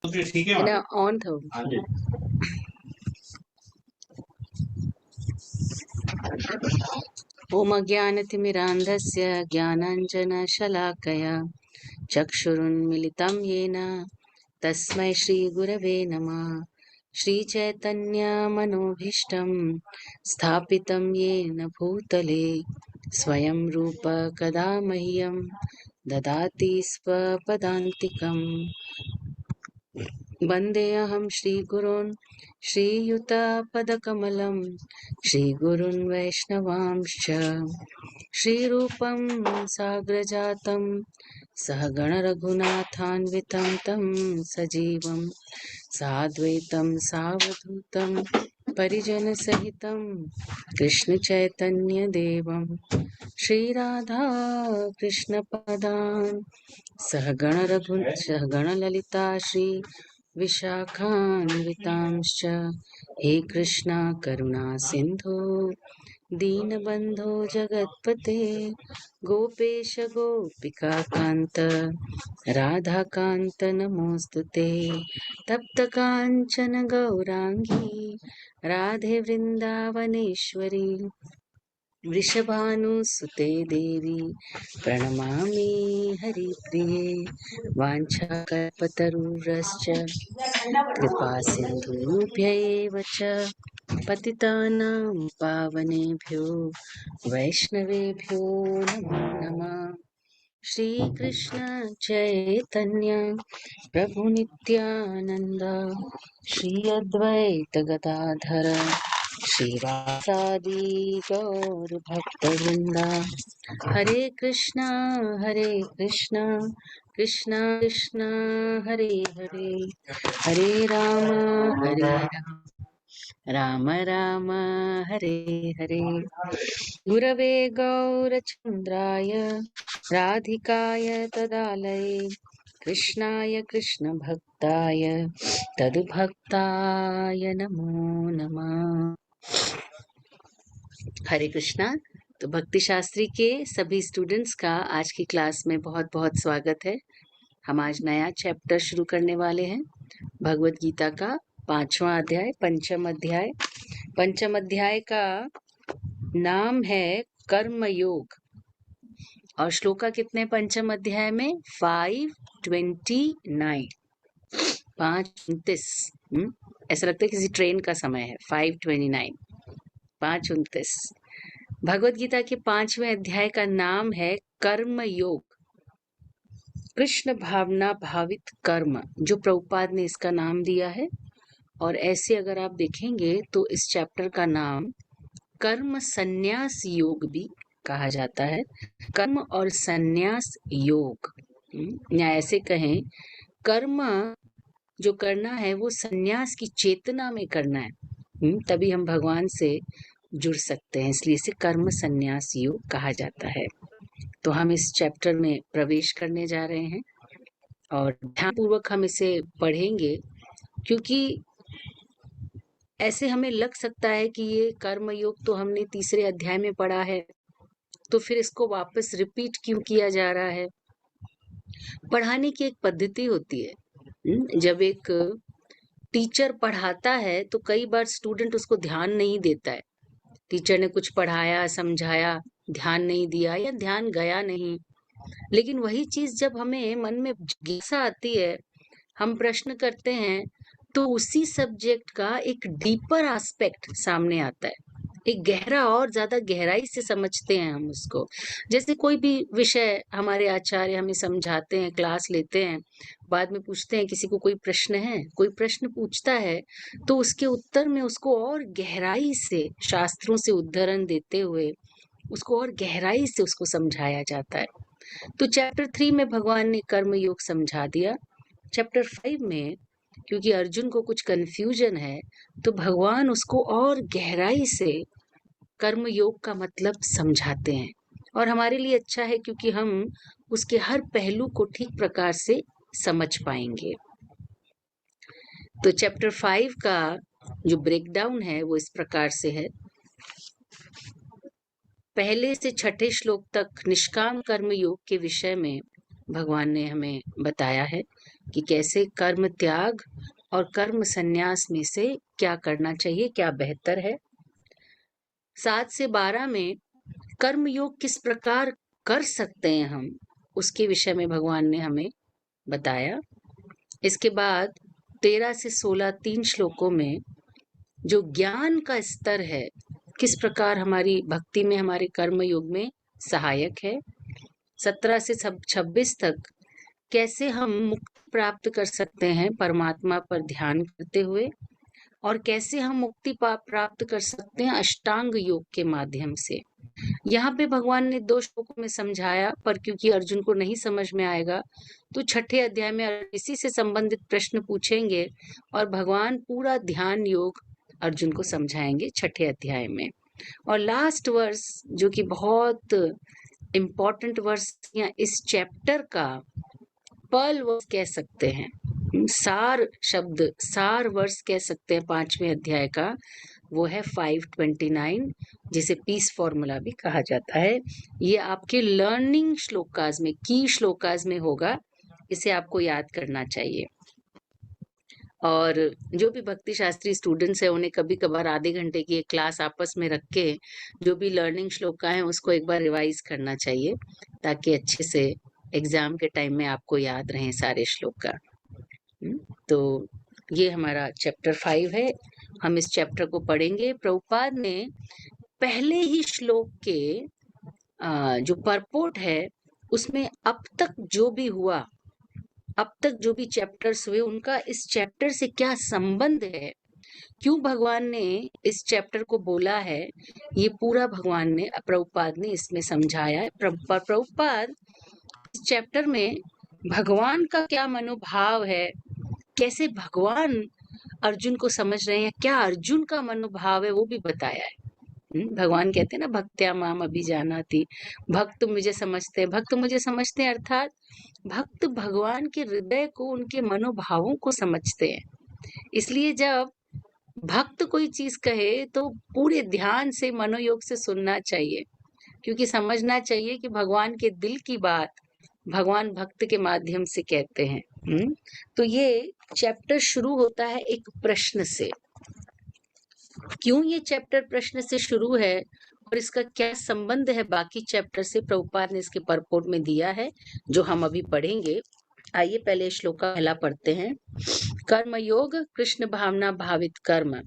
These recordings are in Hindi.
ठीक है ना, ऑन था वो। हाँ जी। ओम अज्ञानतिमिरान्धस्य ज्ञानाञ्जनशलाकया चक्षुरुन्मिलितं येन तस्मै श्रीगुरवे नमः। श्रीचैतन्यमनोभीष्टं स्थापितं येन भूतले स्वयं रूप कदा मह्यं ददाति स्वपदान्तिकम्। वन्देऽहं श्रीगुरून् श्रीयुतपदकमलं श्रीगुरून् वैष्णवांश्च श्रीरूपं साग्रजातं सहगणरघुनाथान्वितं तं सजीवं साद्वैतं सावधूतं परिजनसहितं कृष्णचैतन्यदेवं श्रीराधा कृष्णपदान् सहगणललिता श्री विशाखान्वितांश्च हे कृष्णा करुणा सिन्धु दीनबन्धो जगत्पते गोपेश गोपिकान्त राधाकान्त नमोऽस्तुते तप्तकाञ्चन गौराङ्गी राधे वृन्दावनेश्वरी वृषभानुसुते देवी प्रणमामि हरिप्रिये वाञ्छाकल्पतरुश्च कृपा सिन्धुभ्यैव च पतितानां पावनेभ्यो वैष्णवेभ्यो नमो नमः। श्रीकृष्ण चैतन्य प्रभु नित्यानंद श्री अद्वैत गदाधर श्रीवासादि गौर भक्तवृंदा हरे कृष्णा कृष्णा कृष्णा हरे हरे हरे राम राम राम हरे हरे। गुरवे गौरचन्द्राय राधिकाय तदालये कृष्णाय कृष्णभक्ताय तदुभक्ताय नमो नमः। हरे कृष्णा। तो भक्ति शास्त्री के सभी स्टूडेंट्स का आज की क्लास में बहुत बहुत स्वागत है। हम आज नया चैप्टर शुरू करने वाले हैं भगवत गीता का 5वां अध्याय पंचम अध्याय का नाम है कर्म योग और श्लोका कितने पंचम अध्याय में 529 529। ऐसा लगता है किसी ट्रेन का समय है 529 529। भगवत गीता के 5वें अध्याय का नाम है कर्म योग, कृष्ण भावना भावित कर्म, जो प्रभुपाद ने इसका नाम दिया है। और ऐसे अगर आप देखेंगे तो इस चैप्टर का नाम कर्म संन्यास योग भी कहा जाता है। कर्म और संन्यास योग, या ऐसे कहें कर्म जो करना है वो संन्यास की चेतना में करना है, तभी हम भगवान से जुड़ सकते हैं, इसलिए इसे कर्म संन्यास योग कहा जाता है। तो हम इस चैप्टर में प्रवेश करने जा रहे हैं और ध्यानपूर्वक हम इसे पढ़ेंगे, क्योंकि ऐसे हमें लग सकता है कि ये कर्म योग तो हमने तीसरे अध्याय में पढ़ा है, तो फिर इसको वापस रिपीट क्यों किया जा रहा है। पढ़ाने की एक पद्धति होती है। जब एक टीचर पढ़ाता है तो कई बार स्टूडेंट उसको ध्यान नहीं देता है। टीचर ने कुछ पढ़ाया, समझाया, ध्यान नहीं दिया या ध्यान गया नहीं, लेकिन वही चीज जब हमें मन में जिज्ञासा आती है, हम प्रश्न करते हैं, तो उसी सब्जेक्ट का एक डीपर एस्पेक्ट सामने आता है, एक गहरा और ज्यादा गहराई से समझते हैं हम उसको। जैसे कोई भी विषय हमारे आचार्य हमें समझाते हैं, क्लास लेते हैं, बाद में पूछते हैं किसी को कोई प्रश्न है, कोई प्रश्न पूछता है, तो उसके उत्तर में उसको और गहराई से शास्त्रों से उद्धरण देते हुए उसको और गहराई से उसको समझाया जाता है। तो चैप्टर 3 में भगवान ने कर्म योग समझा दिया। चैप्टर 5 में क्योंकि अर्जुन को कुछ कंफ्यूजन है, तो भगवान उसको और गहराई से कर्म योग का मतलब समझाते हैं, और हमारे लिए अच्छा है क्योंकि हम उसके हर पहलू को ठीक प्रकार से समझ पाएंगे। तो चैप्टर 5 का जो ब्रेकडाउन है वो इस प्रकार से है। पहले से छठे श्लोक तक निष्काम कर्म योग के विषय में भगवान ने हमें बताया है कि कैसे कर्म त्याग और कर्म संन्यास में से क्या करना चाहिए, क्या बेहतर है। 7 से 12 में कर्म योग किस प्रकार कर सकते हैं हम, उसके विषय में भगवान ने हमें बताया। इसके बाद 13 से 16 3 श्लोकों में जो ज्ञान का स्तर है, किस प्रकार हमारी भक्ति में, हमारे कर्म योग में सहायक है। 17 से 26 तक कैसे हम मुक्ति प्राप्त कर सकते हैं परमात्मा पर ध्यान करते हुए, और कैसे हम मुक्ति प्राप्त कर सकते हैं अष्टांग योग के माध्यम से। यहाँ पे भगवान ने 2 श्लोकों में समझाया, पर क्योंकि अर्जुन को नहीं समझ में आएगा तो 6ठे अध्याय में इसी से संबंधित प्रश्न पूछेंगे और भगवान पूरा ध्यान योग अर्जुन को समझाएंगे 6ठे अध्याय में। और लास्ट वर्स जो कि बहुत इम्पोर्टेंट वर्स या इस चैप्टर का पर्ल वर्स कह सकते हैं, सार शब्द, सार वर्स कह सकते हैं 5वें अध्याय का, वो है 529, जिसे पीस फॉर्मूला भी कहा जाता है। ये आपके लर्निंग श्लोकाज में, की श्लोकाज में होगा, इसे आपको याद करना चाहिए। और जो भी भक्ति शास्त्री स्टूडेंट्स हैं उन्हें कभी कभार आधे घंटे की एक क्लास आपस में रख के जो भी लर्निंग श्लोका है उसको एक बार रिवाइज करना चाहिए, ताकि अच्छे से एग्जाम के टाइम में आपको याद रहें सारे श्लोका। तो ये हमारा चैप्टर 5 है, हम इस चैप्टर को पढ़ेंगे। प्रभुपाद ने पहले ही श्लोक के जो परपोर्ट है उसमें अब तक जो भी हुआ, अब तक जो भी चैप्टर्स हुए, उनका इस चैप्टर से क्या संबंध है, क्यों भगवान ने इस चैप्टर को बोला है, ये पूरा भगवान ने, प्रभुपाद ने इसमें समझाया है। प्रभुपाद इस चैप्टर में भगवान का क्या मनोभाव है, कैसे भगवान अर्जुन को समझ रहे हैं, क्या अर्जुन का मनोभाव है, वो भी बताया है। भगवान कहते हैं ना, भक्त्या माम अभिजानाति, भक्त मुझे समझते हैं, भक्त मुझे समझते हैं, अर्थात भक्त भगवान के हृदय को, उनके मनोभावों को समझते हैं। इसलिए जब भक्त कोई चीज कहे तो पूरे ध्यान से, मनोयोग से सुनना चाहिए, क्योंकि समझना चाहिए कि भगवान के दिल की बात भगवान भक्त के माध्यम से कहते हैं। तो ये चैप्टर शुरू होता है एक प्रश्न से। क्यों ये चैप्टर प्रश्न से शुरू है और इसका क्या संबंध है बाकी चैप्टर से, प्रभुपाद ने इसके परपोर्ट में दिया है, जो हम अभी पढ़ेंगे। आइए पहले श्लोक का पहला पढ़ते हैं। कर्मयोग कृष्ण भावना भावित कर्म।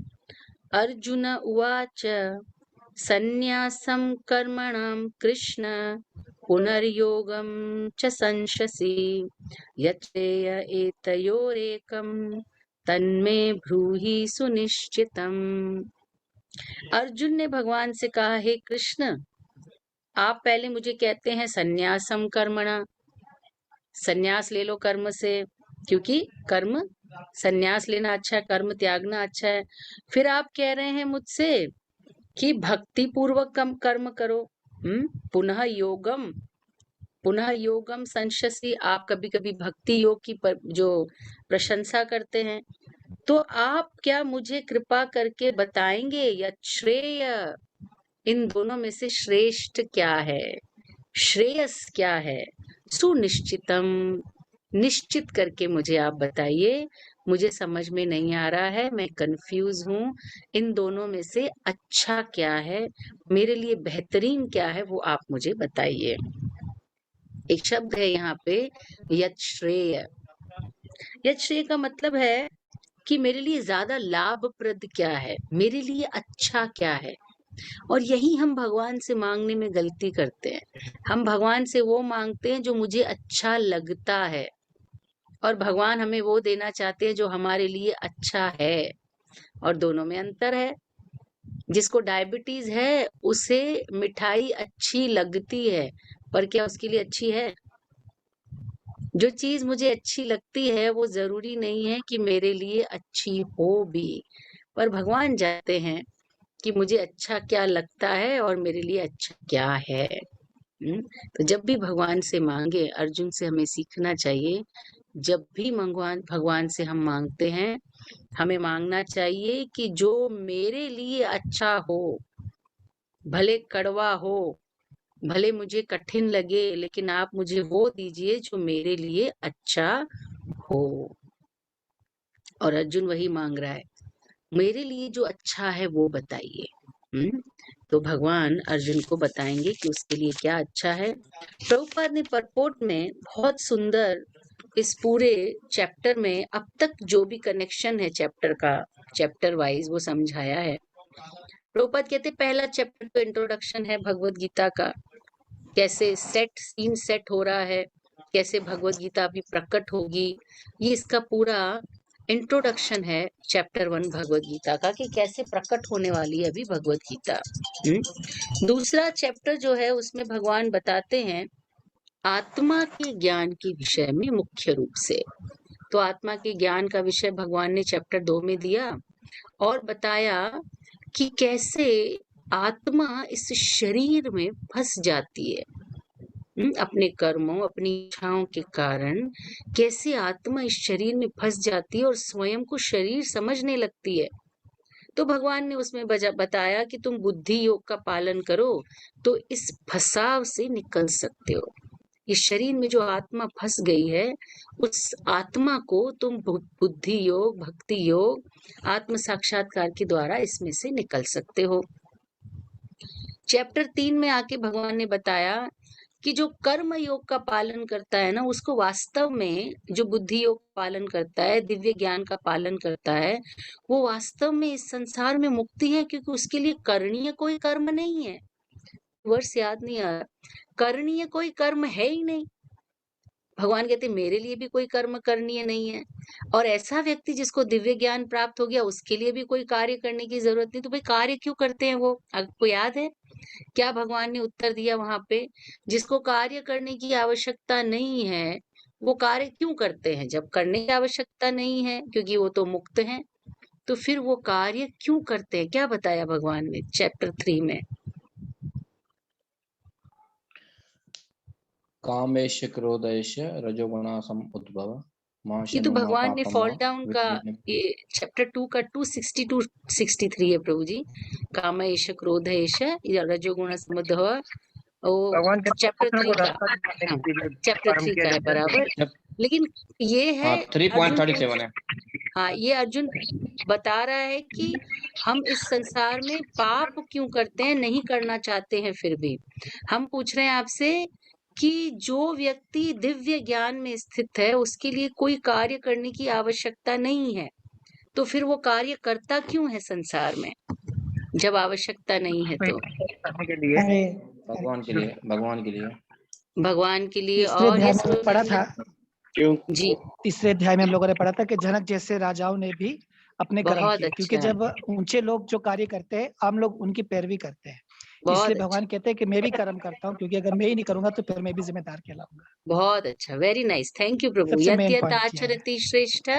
अर्जुन उवाच संन्यासं कर्मणां कृष्ण पुनर्योगं च संशसि यच्चेय एतयोरेकं तन्मे ब्रूहि सुनिश्चितम्। अर्जुन ने भगवान से कहा, हे कृष्ण, आप पहले मुझे कहते हैं संन्यासम कर्मणा, संन्यास ले लो कर्म से, क्योंकि कर्म संन्यास लेना अच्छा है, कर्म त्यागना अच्छा है। फिर आप कह रहे हैं मुझसे कि भक्ति पूर्वक कर्म करो। पुनः योगम संशसि, आप कभी कभी भक्ति योग की जो प्रशंसा करते हैं। तो आप क्या मुझे कृपा करके बताएंगे या श्रेय, इन दोनों में से श्रेष्ठ क्या है, श्रेयस क्या है। सुनिश्चितम, निश्चित करके मुझे आप बताइए, मुझे समझ में नहीं आ रहा है, मैं कंफ्यूज हूँ। इन दोनों में से अच्छा क्या है, मेरे लिए बेहतरीन क्या है, वो आप मुझे बताइए। एक शब्द है यहाँ पे यत श्रेय। यत श्रेय का मतलब है कि मेरे लिए ज्यादा लाभप्रद क्या है, मेरे लिए अच्छा क्या है। और यही हम भगवान से मांगने में गलती करते हैं। हम भगवान से वो मांगते हैं जो मुझे अच्छा लगता है, और भगवान हमें वो देना चाहते हैं जो हमारे लिए अच्छा है। और दोनों में अंतर है। जिसको डायबिटीज है उसे मिठाई अच्छी लगती है, पर क्या उसके लिए अच्छी है? जो चीज मुझे अच्छी लगती है वो जरूरी नहीं है कि मेरे लिए अच्छी हो भी, पर भगवान जानते हैं कि मुझे अच्छा क्या लगता है और मेरे लिए अच्छा क्या है। तो जब भी भगवान से मांगे, अर्जुन से हमें सीखना चाहिए, जब भी भगवान से हम मांगते हैं, हमें मांगना चाहिए कि जो मेरे लिए अच्छा हो, भले कड़वा हो, भले मुझे कठिन लगे, लेकिन आप मुझे वो दीजिए जो मेरे लिए अच्छा हो। और अर्जुन वही मांग रहा है, मेरे लिए जो अच्छा है वो बताइए। तो भगवान अर्जुन को बताएंगे कि उसके लिए क्या अच्छा है। प्रभुपाद ने परपोर्ट में बहुत सुंदर इस पूरे चैप्टर में अब तक जो भी कनेक्शन है चैप्टर का, चैप्टर वाइज वो समझाया है। प्रभुपाद कहते पहला चैप्टर तो इंट्रोडक्शन है भगवत गीता का, कैसे सीन सेट हो रहा है, कैसे भगवत गीता अभी प्रकट होगी, ये इसका पूरा इंट्रोडक्शन है चैप्टर 1 भगवत गीता का, कि कैसे प्रकट होने वाली है अभी भगवत गीता। दूसरा चैप्टर जो है उसमें भगवान बताते हैं आत्मा के ज्ञान के विषय में मुख्य रूप से। तो आत्मा के ज्ञान का विषय भगवान ने चैप्टर 2 में दिया और बताया कि कैसे आत्मा इस शरीर में फंस जाती है, अपने कर्मों अपनी इच्छाओं के कारण कैसे आत्मा इस शरीर में फंस जाती है और स्वयं को शरीर समझने लगती है। तो भगवान ने उसमें बताया कि तुम बुद्धि योग का पालन करो तो इस फसाव से निकल सकते हो। इस शरीर में जो आत्मा फंस गई है उस आत्मा को तुम बुद्धि योग, भक्ति योग, आत्म साक्षात्कार के द्वारा इसमें से निकल सकते हो। चैप्टर 3 में आके भगवान ने बताया कि जो कर्म योग का पालन करता है ना, उसको वास्तव में जो बुद्धि योग का पालन करता है, दिव्य ज्ञान का पालन करता है, वो वास्तव में इस संसार में मुक्ति है, क्योंकि उसके लिए करणीय कोई कर्म नहीं है। वर्ष याद नहीं आ रहा, करणीय कोई कर्म है ही नहीं। भगवान कहते मेरे लिए भी कोई कर्म करणीय नहीं है। और ऐसा व्यक्ति जिसको दिव्य ज्ञान प्राप्त हो गया उसके लिए भी कोई कार्य करने की जरूरत नहीं। तो भाई कार्य क्यों करते हैं वो? आपको याद है क्या भगवान ने उत्तर दिया वहां पे? जिसको कार्य करने की आवश्यकता नहीं है वो कार्य क्यों करते हैं? जब करने की आवश्यकता नहीं है क्योंकि वो तो मुक्त हैं, तो फिर वो कार्य क्यों करते हैं? क्या बताया भगवान ने चैप्टर 3 में? कामेश क्रोधेश रजोगुणा समुद्भव ये तो नूना भगवान ने पापम फॉल डाउन का, ये चैप्टर 2 का 262 63 है प्रभु जी। काम एष क्रोध एष रजोगुण समुद्भव, वो चैप्टर 3 का, हाँ चैप्टर 3 का है बराबर। लेकिन ये है 3.37 है। हाँ ये अर्जुन बता रहा है कि हम इस संसार में पाप क्यों करते हैं, नहीं करना चाहते हैं फिर भी। हम पूछ रहे हैं आपसे कि जो व्यक्ति दिव्य ज्ञान में स्थित है उसके लिए कोई कार्य करने की आवश्यकता नहीं है, तो फिर वो कार्य करता क्यों है संसार में जब आवश्यकता नहीं है? तो भगवान के लिए, भगवान के लिए, भगवान के लिए। तीसरे और अध्याय ये में पढ़ा था, क्यों जी तीसरे अध्याय में हम लोगों ने पढ़ा था कि जनक जैसे राजाओं ने भी अपने कर्म बहुत किए, क्योंकि अच्छा, जब ऊंचे लोग जो कार्य करते हैं हम लोग उनकी पैरवी करते हैं। बहुत इसलिए अच्छा, भगवान कहते हैं कि मैं भी कर्म करता हूँ, क्योंकि अगर मैं ही नहीं करूंगा तो फिर मैं भी जिम्मेदार कहलाऊंगा। बहुत अच्छा, वेरी नाइस, थैंक यू प्रभु। सबसे यत मेन यत पॉइंट किया है। आचरति श्रेष्ठ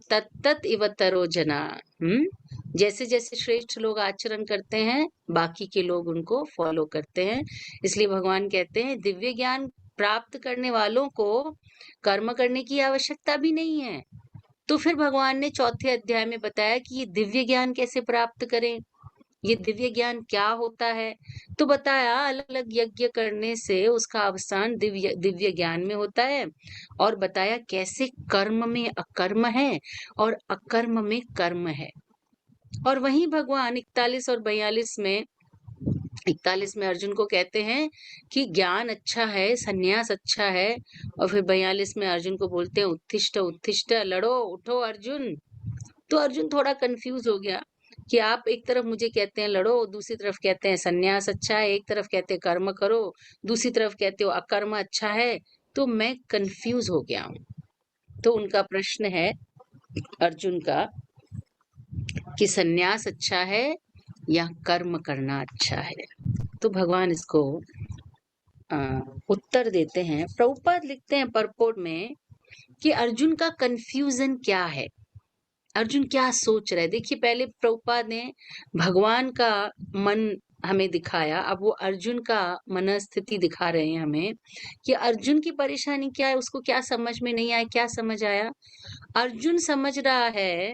तत्तत इव तरो जना। जैसे जैसे श्रेष्ठ लोग आचरण करते हैं बाकी के लोग उनको फॉलो करते हैं। इसलिए भगवान कहते हैं दिव्य ज्ञान प्राप्त करने वालों को कर्म करने की आवश्यकता भी नहीं है। तो फिर भगवान ने चौथे अध्याय में बताया कि ये दिव्य ज्ञान कैसे प्राप्त करें, ये दिव्य ज्ञान क्या होता है। तो बताया अलग अलग यज्ञ करने से उसका अवसान दिव्य दिव्य ज्ञान में होता है, और बताया कैसे कर्म में अकर्म है और अकर्म में कर्म है। और वहीं भगवान 41 और 42 में, 41 में अर्जुन को कहते हैं कि ज्ञान अच्छा है, सन्यास अच्छा है, और फिर 42 में अर्जुन को बोलते हैं उत्तिष्ठ उत्तिष्ठ, लड़ो उठो अर्जुन। तो अर्जुन थोड़ा कंफ्यूज हो गया कि आप एक तरफ मुझे कहते हैं लड़ो, दूसरी तरफ कहते हैं सन्यास अच्छा है, एक तरफ कहते हैं कर्म करो, दूसरी तरफ कहते हो अकर्म अच्छा है। तो मैं कंफ्यूज हो गया हूँ। तो उनका प्रश्न है अर्जुन का कि सन्यास अच्छा है या कर्म करना अच्छा है? तो भगवान इसको उत्तर देते हैं। प्रभुपाद लिखते हैं परपोर्ट में कि अर्जुन का कंफ्यूजन क्या है, अर्जुन क्या सोच रहा है। देखिए पहले प्रभुपाद ने भगवान का मन हमें दिखाया, अब वो अर्जुन का मनस्थिति दिखा रहे हैं हमें कि अर्जुन की परेशानी क्या है, उसको क्या समझ में नहीं आया। क्या समझ आया? अर्जुन समझ रहा है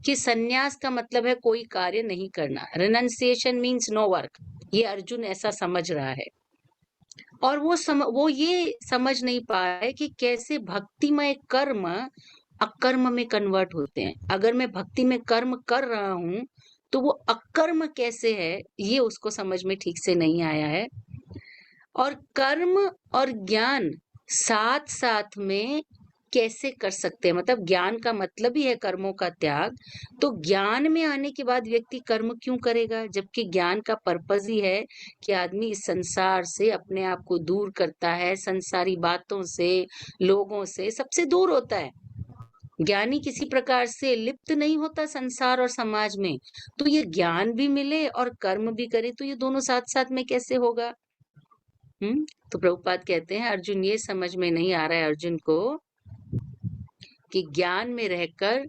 कि सन्यास का मतलब है कोई कार्य नहीं करना, रिनंसिएशन मीन्स नो वर्क। ये अर्जुन ऐसा समझ रहा है। और वो ये समझ नहीं पा रहे कि कैसे भक्तिमय कर्म अकर्म में कन्वर्ट होते हैं। अगर मैं भक्ति में कर्म कर रहा हूँ तो वो अकर्म कैसे है, ये उसको समझ में ठीक से नहीं आया है। और कर्म और ज्ञान साथ साथ में कैसे कर सकते हैं, मतलब ज्ञान का मतलब ही है कर्मों का त्याग। तो ज्ञान में आने के बाद व्यक्ति कर्म क्यों करेगा, जबकि ज्ञान का पर्पज ही है कि आदमी इस संसार से अपने आप को दूर करता है, संसारी बातों से, लोगों से, सबसे दूर होता है। ज्ञानी किसी प्रकार से लिप्त नहीं होता संसार और समाज में। तो ये ज्ञान भी मिले और कर्म भी करे, तो ये दोनों साथ साथ में कैसे होगा? तो प्रभुपाद कहते हैं अर्जुन ये समझ में नहीं आ रहा है अर्जुन को कि ज्ञान में रहकर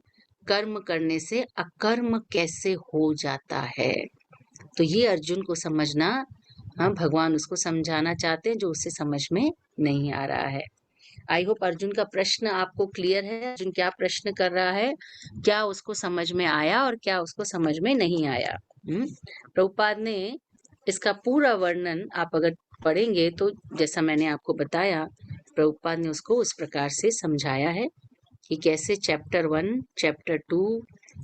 कर्म करने से अकर्म कैसे हो जाता है। तो ये अर्जुन को समझना, भगवान उसको समझाना चाहते हैं जो उसे समझ में नहीं आ रहा है। आई होप अर्जुन का प्रश्न आपको क्लियर है। अर्जुन क्या प्रश्न कर रहा है, क्या उसको समझ में आया और क्या उसको समझ में नहीं आया। प्रभुपाद ने इसका पूरा वर्णन आप अगर पढ़ेंगे तो जैसा मैंने आपको बताया, प्रभुपाद ने उसको उस प्रकार से समझाया है कि कैसे चैप्टर 1, चैप्टर 2,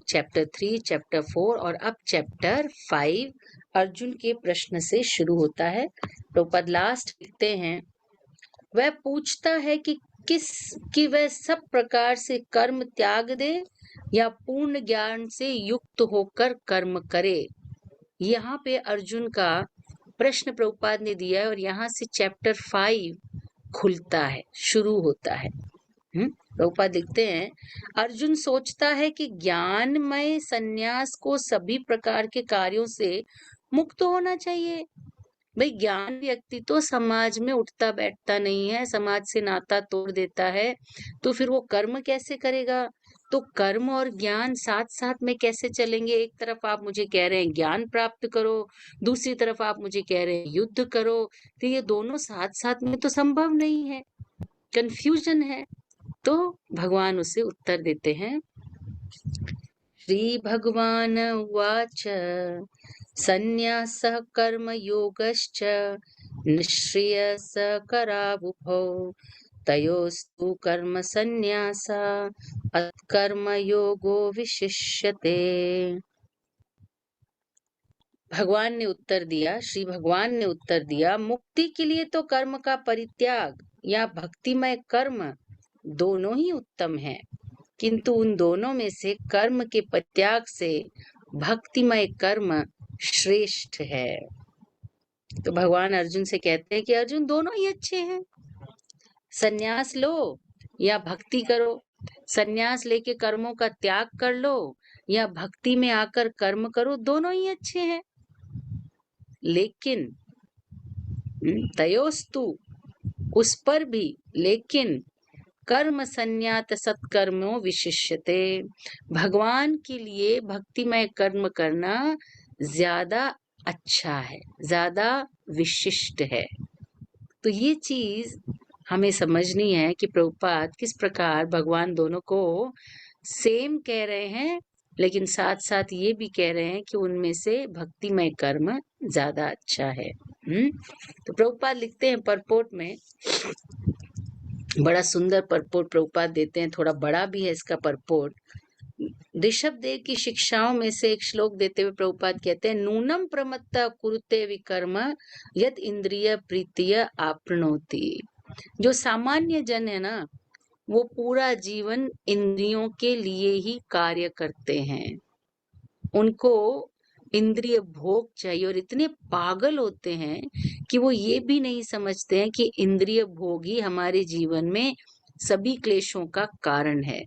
चैप्टर 3, चैप्टर 4 और अब चैप्टर 5 अर्जुन के प्रश्न से शुरू होता है। प्रभुपाद लास्ट लिखते हैं, वह पूछता है कि वह सब प्रकार से कर्म त्याग दे या पूर्ण ज्ञान से युक्त होकर कर्म करे। यहाँ पे अर्जुन का प्रश्न प्रभुपाद ने दिया है और यहाँ से चैप्टर 5 खुलता है, शुरू होता है। प्रभुपाद लिखते हैं, अर्जुन सोचता है कि ज्ञानमय संन्यास को सभी प्रकार के कार्यों से मुक्त होना चाहिए। भाई ज्ञान व्यक्ति तो समाज में उठता बैठता नहीं है, समाज से नाता तोड़ देता है, तो फिर वो कर्म कैसे करेगा? तो कर्म और ज्ञान साथ साथ में कैसे चलेंगे? एक तरफ आप मुझे कह रहे हैं ज्ञान प्राप्त करो, दूसरी तरफ आप मुझे कह रहे हैं युद्ध करो, तो ये दोनों साथ साथ में तो संभव नहीं है, कंफ्यूजन है। तो भगवान उसे उत्तर देते हैं, श्री भगवान उवाच संन्यासः कर्मयोगश्च निःश्रेयसकरावुभौ तयोस्तु कर्मसन्न्यासात् कर्मयोगो विशिष्यते। भगवान ने उत्तर दिया, श्री भगवान ने उत्तर दिया, मुक्ति के लिए तो कर्म का परित्याग या भक्तिमय कर्म दोनों ही उत्तम है, किंतु उन दोनों में से कर्म के परित्याग से भक्तिमय कर्म श्रेष्ठ है। तो भगवान अर्जुन से कहते हैं कि अर्जुन दोनों ही अच्छे हैं, सन्यास लो या भक्ति करो, सन्यास लेके कर्मों का त्याग कर लो या भक्ति में आकर कर्म करो, दोनों ही अच्छे हैं। लेकिन तयोस्तु, उस पर भी, लेकिन कर्म संन्यात सत्कर्मो विशिष्यते, भगवान के लिए भक्तिमय कर्म करना ज्यादा अच्छा है, ज्यादा विशिष्ट है। तो ये चीज हमें समझनी है कि प्रभुपाद किस प्रकार भगवान दोनों को सेम कह रहे हैं, लेकिन साथ साथ ये भी कह रहे हैं कि उनमें से भक्तिमय कर्म ज्यादा अच्छा है। तो प्रभुपाद लिखते हैं परपोर्ट में, बड़ा सुंदर परपोर्ट प्रभुपाद देते हैं, थोड़ा बड़ा भी है इसका परपोर्ट। ऋषभ देव की शिक्षाओं में से एक श्लोक देते हुए प्रभुपाद कहते हैं, नूनम प्रमत्ता कुरुते विकर्म यद इंद्रिय प्रीतिय आपनोति। जो सामान्य जन है ना, वो पूरा जीवन इंद्रियों के लिए ही कार्य करते हैं, उनको इंद्रिय भोग चाहिए, और इतने पागल होते हैं कि वो ये भी नहीं समझते हैं कि इंद्रिय भोग ही हमारे जीवन में सभी क्लेशों का कारण है।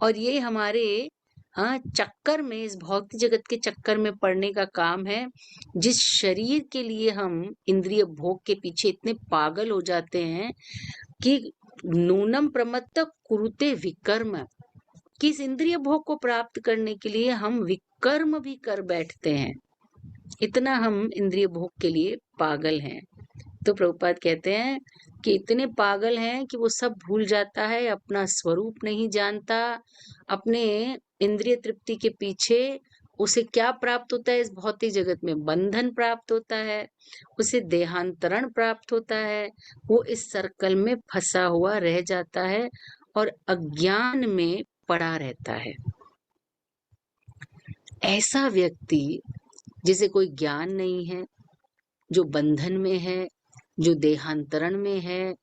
और ये हमारे चक्कर में, इस भौतिक जगत के चक्कर में पड़ने का काम है। जिस शरीर के लिए हम इंद्रिय भोग के पीछे इतने पागल हो जाते हैं कि नूनम प्रमत्त कुरुते विकर्म, कि इस इंद्रिय भोग को प्राप्त करने के लिए हम विकर्म भी कर बैठते हैं, इतना हम इंद्रिय भोग के लिए पागल हैं। तो प्रभुपाद कहते हैं कि इतने पागल हैं कि वो सब भूल जाता है, अपना स्वरूप नहीं जानता, अपने इंद्रिय तृप्ति के पीछे उसे क्या प्राप्त होता है इस भौतिक जगत में? बंधन प्राप्त होता है, उसे देहांतरण प्राप्त होता है, वो इस सर्कल में फंसा हुआ रह जाता है और अज्ञान में पड़ा रहता है। ऐसा व्यक्ति जिसे कोई ज्ञान नहीं है, जो बंधन में है, जो देहांतरण में है,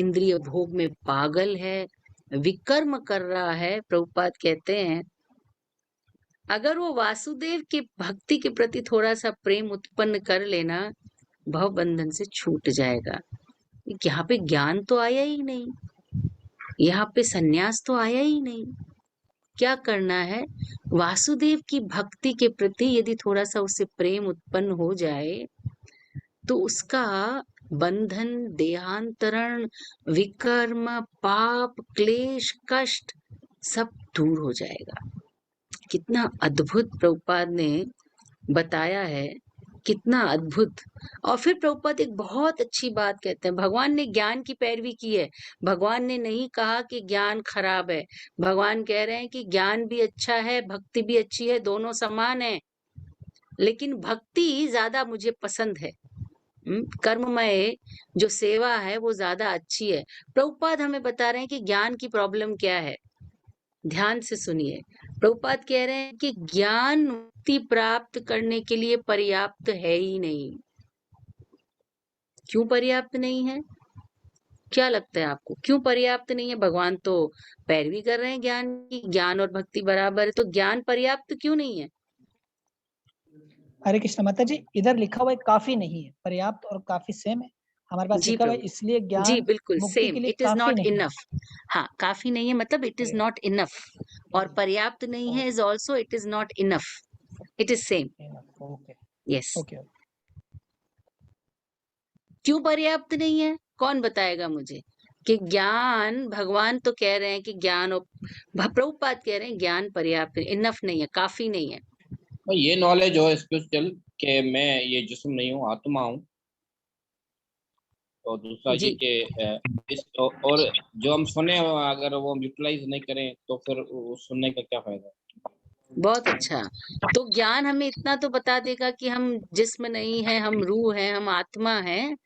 इंद्रिय भोग में पागल है, विकर्म कर रहा है, प्रभुपाद कहते हैं अगर वो वासुदेव की भक्ति के प्रति थोड़ा सा प्रेम उत्पन्न कर लेना, भव बंधन से छूट जाएगा। यहाँ पे ज्ञान तो आया ही नहीं, यहाँ पे सन्यास तो आया ही नहीं। क्या करना है? वासुदेव की भक्ति के प्रति यदि थोड़ा सा उससे प्रेम उत्पन्न हो जाए तो उसका बंधन, देहांतरण, विकर्म, पाप, क्लेश, कष्ट सब दूर हो जाएगा। कितना अद्भुत प्रभुपाद ने बताया है, कितना अद्भुत। और फिर प्रभुपाद एक बहुत अच्छी बात कहते हैं, भगवान ने ज्ञान की पैरवी की है। भगवान ने नहीं कहा कि ज्ञान खराब है, भगवान कह रहे हैं कि ज्ञान भी अच्छा है, भक्ति भी अच्छी है, दोनों समान है, लेकिन भक्ति ज्यादा मुझे पसंद है। कर्ममय जो सेवा है वो ज्यादा अच्छी है। प्रभुपाद हमें बता रहे हैं कि ज्ञान की प्रॉब्लम क्या है। ध्यान से सुनिए, प्रभुपाद कह रहे हैं कि ज्ञान मुक्ति प्राप्त करने के लिए पर्याप्त है ही नहीं। क्यों पर्याप्त नहीं है? क्या लगता है आपको क्यों पर्याप्त नहीं है? भगवान तो पैरवी कर रहे हैं ज्ञान की, ज्ञान और भक्ति बराबर है, तो ज्ञान पर्याप्त क्यों नहीं है? हरे कृष्ण माता जी, इधर लिखा हुआ है काफी नहीं है, पर्याप्त और काफी सेम है। हमारे पास जी लिखा हुआ है प्रभु, इसलिए जी ज्ञान बिल्कुल मुक्ति सेम, के लिए इट इज काफी नॉट नहीं है। इनफ। हाँ, काफी नहीं है मतलब इट इज नॉट इनफ, और पर्याप्त नहीं है is also it is not enough, it is same. Okay yes. Okay. क्यों पर्याप्त नहीं है? कौन बताएगा मुझे? कि ज्ञान, भगवान तो कह रहे हैं कि ज्ञान, और प्रभुपाद कह रहे हैं ज्ञान पर्याप्त, इनफ नहीं है, काफी नहीं है। तो ये नॉलेज हो स्पिरिचुअल कि मैं ये जिस्म नहीं हूँ, आत्मा हूँ। और दूसरा ये जी, कि इस और जो हम सुने अगर वो हम यूटिलाइज नहीं करें तो फिर उस सुनने का क्या फायदा? बहुत अच्छा। तो ज्ञान हमें इतना तो बता देगा कि हम जिस्म नहीं है, हम रूह है, हम आत्मा है,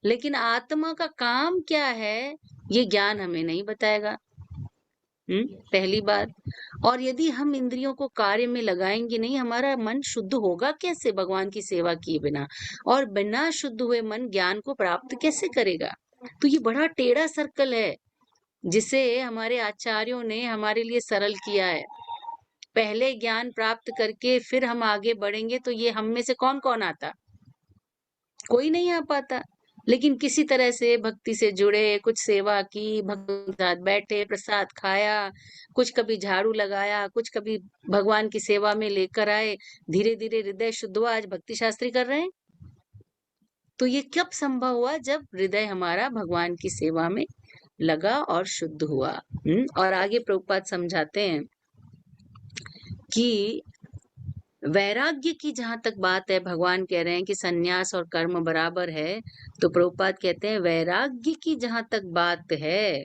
लेकिन आत्मा का काम क्या है ये ज्ञान हमें नहीं बताएगा। पहली बात। और यदि हम इंद्रियों को कार्य में लगाएंगे नहीं, हमारा मन शुद्ध होगा कैसे भगवान की सेवा किए बिना? और बिना शुद्ध हुए मन ज्ञान को प्राप्त कैसे करेगा? तो ये बड़ा टेढ़ा सर्कल है जिसे हमारे आचार्यों ने हमारे लिए सरल किया है। पहले ज्ञान प्राप्त करके फिर हम आगे बढ़ेंगे तो ये हम में से कौन कौन आता? कोई नहीं आ पाता। लेकिन किसी तरह से भक्ति से जुड़े, कुछ सेवा की, भगवान के साथ बैठे, प्रसाद खाया, कुछ कभी झाड़ू लगाया, कुछ कभी भगवान की सेवा में लेकर आए, धीरे धीरे हृदय शुद्ध हुआ, आज भक्ति शास्त्री कर रहे हैं। तो ये कब संभव हुआ? जब हृदय हमारा भगवान की सेवा में लगा और शुद्ध हुआ। और आगे प्रभुपाद समझाते हैं कि वैराग्य की जहां तक बात है, भगवान कह रहे हैं कि सन्यास और कर्म बराबर है, तो प्रभुपाद कहते हैं वैराग्य की जहां तक बात है,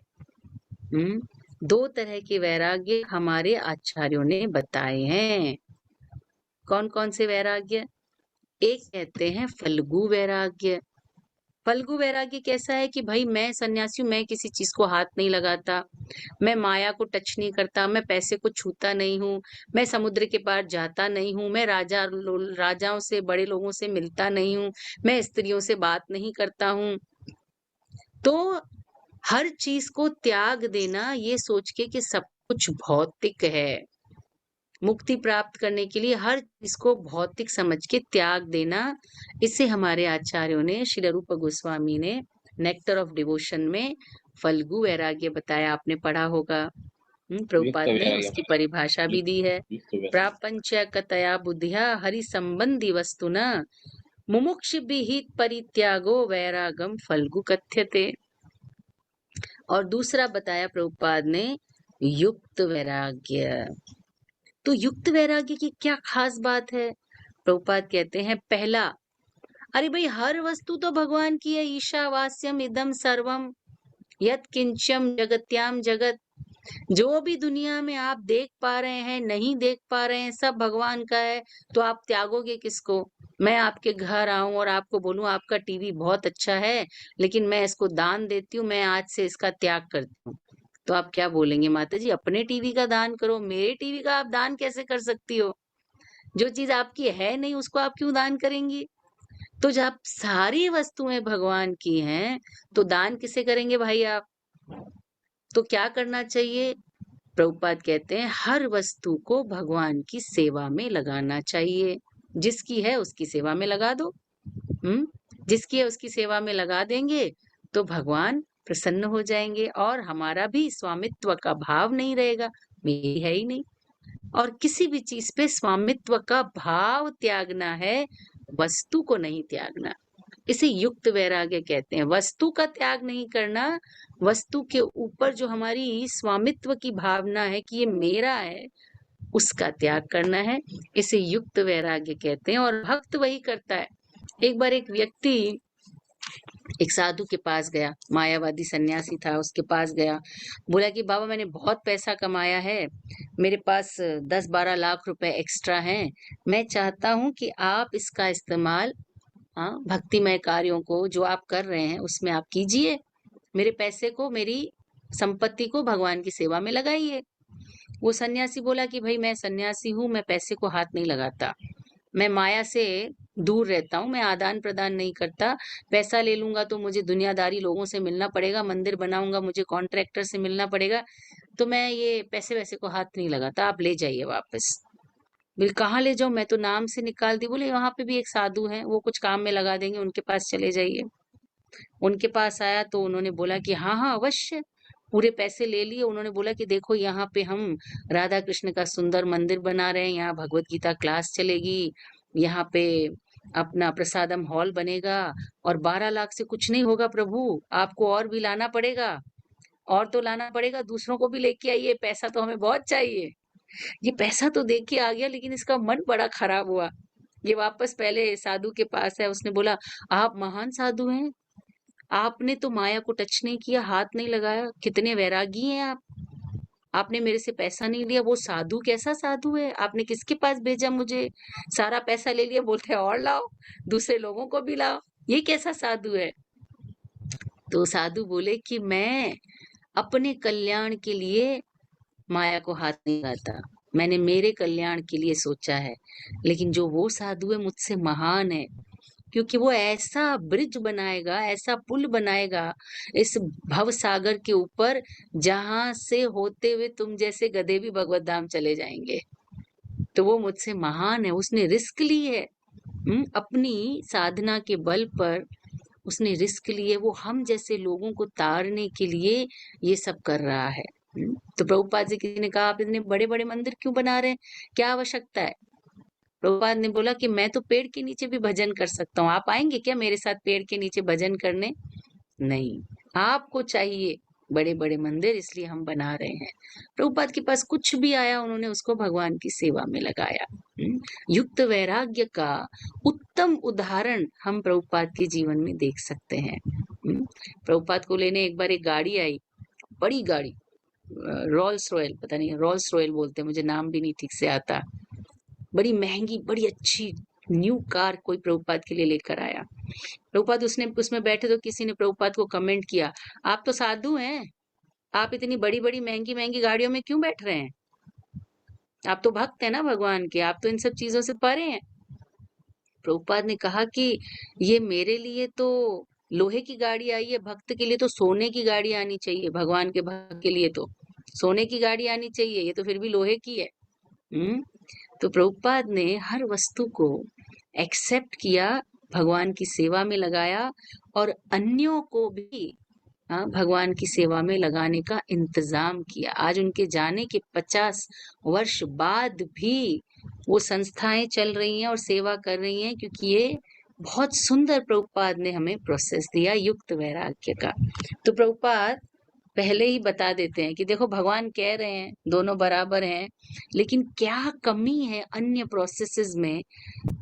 दो तरह के वैराग्य हमारे आचार्यों ने बताए हैं। कौन कौन से वैराग्य? एक कहते हैं फल्गु वैराग्य। फल्गु वैराग्य कैसा है कि भाई मैं सन्यासी हूं, मैं किसी चीज को हाथ नहीं लगाता, मैं माया को टच नहीं करता, मैं पैसे को छूता नहीं हूँ, मैं समुद्र के पार जाता नहीं हूँ, मैं राजाओं से, बड़े लोगों से मिलता नहीं हूँ, मैं स्त्रियों से बात नहीं करता हूँ। तो हर चीज को त्याग देना ये सोच के कि सब कुछ भौतिक है। मुक्ति प्राप्त करने के लिए हर चीज को भौतिक समझ के त्याग देना, इसे हमारे आचार्यों ने, श्रील रूप गोस्वामी ने नेक्टर ऑफ डिवोशन में फल्गु वैराग्य बताया। आपने पढ़ा होगा। युक्त प्रभुपाद ने वैराग्य। उसकी परिभाषा भी दी है। युक्त वैराग्य। प्रापंचकतया बुद्धिया हरि संबंधी वस्तुना मुमुक्षुभिः परित्यागो वैरागम फल्गु कथ्यते। और दूसरा बताया प्रभुपाद ने युक्त वैराग्य। तो युक्त वैराग्य की क्या खास बात है? प्रभुपाद कहते हैं पहला, अरे भाई हर वस्तु तो भगवान की है, ईशावास्यम इदम सर्वम यत् किंचम जगत्याम जगत। जो भी दुनिया में आप देख पा रहे हैं, नहीं देख पा रहे हैं, सब भगवान का है, तो आप त्यागोगे किसको? मैं आपके घर आऊँ और आपको बोलूँ आपका टीवी बहुत अच्छा है, लेकिन मैं इसको दान देती हूँ, मैं आज से इसका त्याग करती हूँ। तो आप क्या बोलेंगे माता जी अपने टीवी का दान करो, मेरे टीवी का आप दान कैसे कर सकती हो? जो चीज़ आपकी है नहीं उसको आप क्यों दान करेंगी? तो जब सारी वस्तुएँ भगवान की हैं, तो दान किसे करेंगे भाई आप? तो क्या करना चाहिए? प्रभुपाद कहते हैं हर वस्तु को भगवान की सेवा में लगाना चाहिए। जिसकी है उसकी सेवा में लगा दो। जिसकी है उसकी सेवा में लगा देंगे तो भगवान प्रसन्न हो जाएंगे और हमारा भी स्वामित्व का भाव नहीं रहेगा, मेरी है ही नहीं। और किसी भी चीज पे स्वामित्व का भाव त्यागना है, वस्तु को नहीं त्यागना। इसे युक्त वैराग्य कहते हैं। वस्तु का त्याग नहीं करना, वस्तु के ऊपर जो हमारी स्वामित्व की भावना है कि ये मेरा है, उसका त्याग करना है। इसे युक्त वैराग्य कहते हैं और भक्त वही करता है। एक बार एक व्यक्ति एक साधु के पास गया, मायावादी सन्यासी था, उसके पास गया, बोला कि बाबा मैंने बहुत पैसा कमाया है, मेरे पास 10-12 लाख रुपए एक्स्ट्रा हैं, मैं चाहता हूँ कि आप इसका इस्तेमाल भक्तिमय कार्यों को जो आप कर रहे हैं उसमें आप कीजिए, मेरे पैसे को, मेरी संपत्ति को भगवान की सेवा में लगाइए। वो सन्यासी बोला कि भाई मैं सन्यासी हूँ, मैं पैसे को हाथ नहीं लगाता, मैं माया से दूर रहता हूँ, मैं आदान प्रदान नहीं करता, पैसा ले लूंगा तो मुझे दुनियादारी लोगों से मिलना पड़ेगा, मंदिर बनाऊंगा मुझे कॉन्ट्रैक्टर से मिलना पड़ेगा, तो मैं ये पैसे वैसे को हाथ नहीं लगाता, आप ले जाइए वापस। बोले कहाँ ले जाऊं, मैं तो नाम से निकाल दी। बोले वहां पे भी एक साधु हैं, वो कुछ काम में लगा देंगे, उनके पास चले जाइए। उनके पास आया तो उन्होंने बोला कि हाँ हाँ अवश्य, पूरे पैसे ले लिए। उन्होंने बोला कि देखो यहाँ पे हम राधा कृष्ण का सुंदर मंदिर बना रहे हैं, यहाँ भगवत गीता क्लास चलेगी, यहाँ पे अपना प्रसादम हॉल बनेगा, और 12 लाख से कुछ नहीं होगा प्रभु, आपको और भी लाना पड़ेगा, और तो लाना पड़ेगा, दूसरों को भी लेके आइए, पैसा तो हमें बहुत चाहिए। ये पैसा तो दे के आ गया, लेकिन इसका मन बड़ा खराब हुआ। ये वापस पहले साधु के पास है, उसने बोला आप महान साधु हैं, आपने तो माया को टच नहीं किया, हाथ नहीं लगाया, कितने वैरागी हैं आप, आपने मेरे से पैसा नहीं लिया। वो साधु कैसा साधु है, आपने किसके पास भेजा मुझे, सारा पैसा ले लिया, बोलते हैं और लाओ, दूसरे लोगों को भी लाओ, ये कैसा साधु है? तो साधु बोले कि मैं अपने कल्याण के लिए माया को हाथ नहीं लगाता, मैंने मेरे कल्याण के लिए सोचा है, लेकिन जो वो साधु है मुझसे महान है, क्योंकि वो ऐसा ब्रिज बनाएगा, ऐसा पुल बनाएगा इस भव सागर के ऊपर, जहां से होते हुए तुम जैसे गधे भी भगवत धाम चले जाएंगे। तो वो मुझसे महान है, उसने रिस्क ली है, अपनी साधना के बल पर उसने रिस्क लिए, वो हम जैसे लोगों को तारने के लिए ये सब कर रहा है। तो प्रभुपाद जी किसी ने कहा आप इतने बड़े बड़े मंदिर क्यों बना रहे हैं, क्या आवश्यकता है? प्रभुपाद ने बोला कि मैं तो पेड़ के नीचे भी भजन कर सकता हूँ, आप आएंगे क्या मेरे साथ पेड़ के नीचे भजन करने? नहीं, आपको चाहिए बड़े बड़े मंदिर, इसलिए हम बना रहे हैं। प्रभुपाद के पास कुछ भी आया उन्होंने उसको भगवान की सेवा में लगाया। युक्त वैराग्य का उत्तम उदाहरण हम प्रभुपाद के जीवन में देख सकते हैं। प्रभुपाद को लेने एक बार एक गाड़ी आई, बड़ी गाड़ी, रोल्स रॉयल, पता नहीं रोल्स रॉयल बोलते हैं, मुझे नाम भी नहीं ठीक से आता, बड़ी महंगी बड़ी अच्छी न्यू कार कोई प्रभुपाद के लिए लेकर आया। प्रभुपाद उसमें बैठे तो किसी ने प्रभुपाद को कमेंट किया, आप तो साधु हैं, आप इतनी बड़ी बड़ी महंगी महंगी गाड़ियों में क्यों बैठ रहे हैं, आप तो भक्त है ना भगवान के, आप तो इन सब चीजों से परे हैं। प्रभुपाद ने कहा कि ये मेरे लिए तो लोहे की गाड़ी आई है, भक्त के लिए तो सोने की गाड़ी आनी चाहिए, भगवान के भक्त के लिए तो सोने की गाड़ी आनी चाहिए, ये तो फिर भी लोहे की है। तो प्रभुपाद ने हर वस्तु को एक्सेप्ट किया, भगवान की सेवा में लगाया, और अन्यों को भी भगवान की सेवा में लगाने का इंतजाम किया। आज उनके जाने के 50 वर्ष बाद भी वो संस्थाएं चल रही हैं और सेवा कर रही हैं, क्योंकि ये बहुत सुंदर प्रभुपाद ने हमें प्रोसेस दिया युक्त वैराग्य का। तो प्रभुपाद पहले ही बता देते हैं कि देखो भगवान कह रहे हैं दोनों बराबर हैं, लेकिन क्या कमी है अन्य प्रोसेसेस में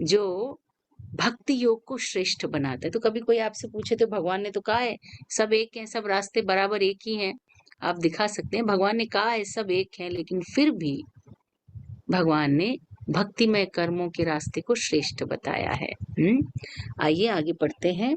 जो भक्ति योग को श्रेष्ठ बनाता है। तो कभी कोई आपसे पूछे तो भगवान ने तो कहा है सब एक हैं, सब रास्ते बराबर एक ही हैं, आप दिखा सकते हैं। भगवान ने कहा है सब एक है, लेकिन फिर भी भगवान ने भक्तिमय कर्मों के रास्ते को श्रेष्ठ बताया है। आइए आगे पढ़ते हैं।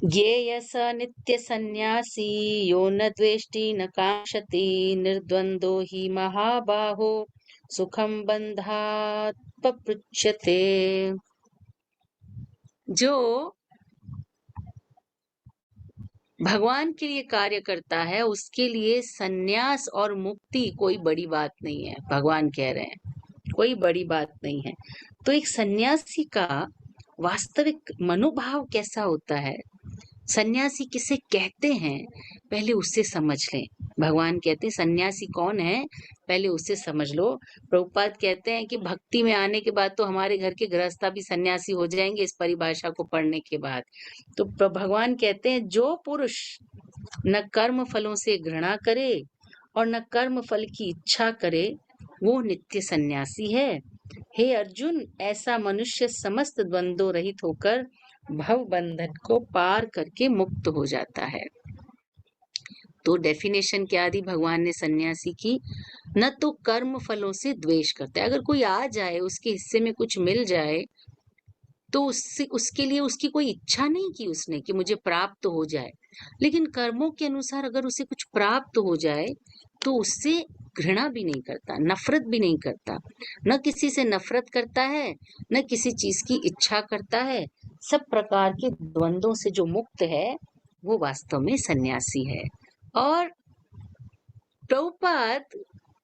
ये स नित्य सन्यासी यो न द्वेष्टि न कांक्षति निर्द्वंदो हि महाबाहो सुखम बंधात् पपृच्छते। जो भगवान के लिए कार्य करता है उसके लिए सन्यास और मुक्ति कोई बड़ी बात नहीं है। भगवान कह रहे हैं कोई बड़ी बात नहीं है। तो एक सन्यासी का वास्तविक मनोभाव कैसा होता है, सन्यासी किसे कहते हैं, पहले उससे समझ लें। भगवान कहते हैं सन्यासी कौन है, पहले उससे समझ लो। प्रभुपाद कहते हैं कि भक्ति में आने के बाद तो हमारे घर के गृहस्था भी सन्यासी हो जाएंगे इस परिभाषा को पढ़ने के बाद। तो भगवान कहते हैं जो पुरुष न कर्म फलों से घृणा करे और न कर्म फल की इच्छा करे वो नित्य सन्यासी है। हे अर्जुन, ऐसा मनुष्य समस्त द्वंद्वों रहित होकर भव बंधन को पार करके मुक्त हो जाता है। तो डेफिनेशन क्या दी भगवान ने सन्यासी की, न तो कर्म फलों से द्वेष करता है। अगर कोई आ जाए उसके हिस्से में कुछ मिल जाए तो उससे उसके लिए उसकी कोई इच्छा नहीं की उसने कि मुझे प्राप्त हो जाए, लेकिन कर्मों के अनुसार अगर उसे कुछ प्राप्त हो जाए तो उससे घृणा भी नहीं करता, नफरत भी नहीं करता, न किसी से नफरत करता है न किसी चीज की इच्छा करता है। सब प्रकार के द्वंद्वों से जो मुक्त है वो वास्तव में सन्यासी है। और प्रभुपाद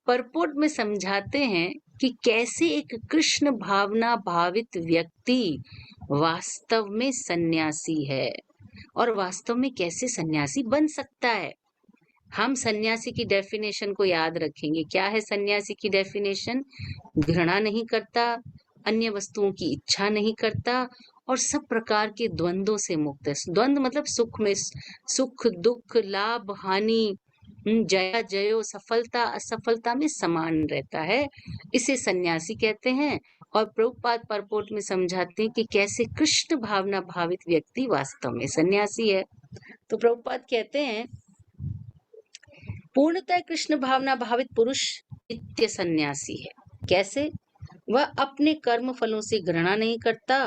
परपोट में समझाते हैं कि कैसे एक कृष्ण भावना भावित व्यक्ति वास्तव में सन्यासी है और वास्तव में कैसे सन्यासी बन सकता है। हम सन्यासी की डेफिनेशन को याद रखेंगे। क्या है सन्यासी की डेफिनेशन? घृणा नहीं करता, अन्य वस्तुओं की इच्छा नहीं करता और सब प्रकार के द्वंद्वों से मुक्त है। द्वंद्व मतलब सुख में सुख दुख, लाभ हानि, जया जयो, सफलता असफलता में समान रहता है। इसे सन्यासी कहते हैं। और प्रभुपाद परपोट में समझाते हैं कि कैसे कृष्ण भावना भावित व्यक्ति वास्तव में सन्यासी है। तो प्रभुपाद कहते हैं पूर्णतः कृष्ण भावना भावित पुरुष नित्य सन्यासी है। कैसे? वह अपने कर्म फलों से घृणा नहीं करता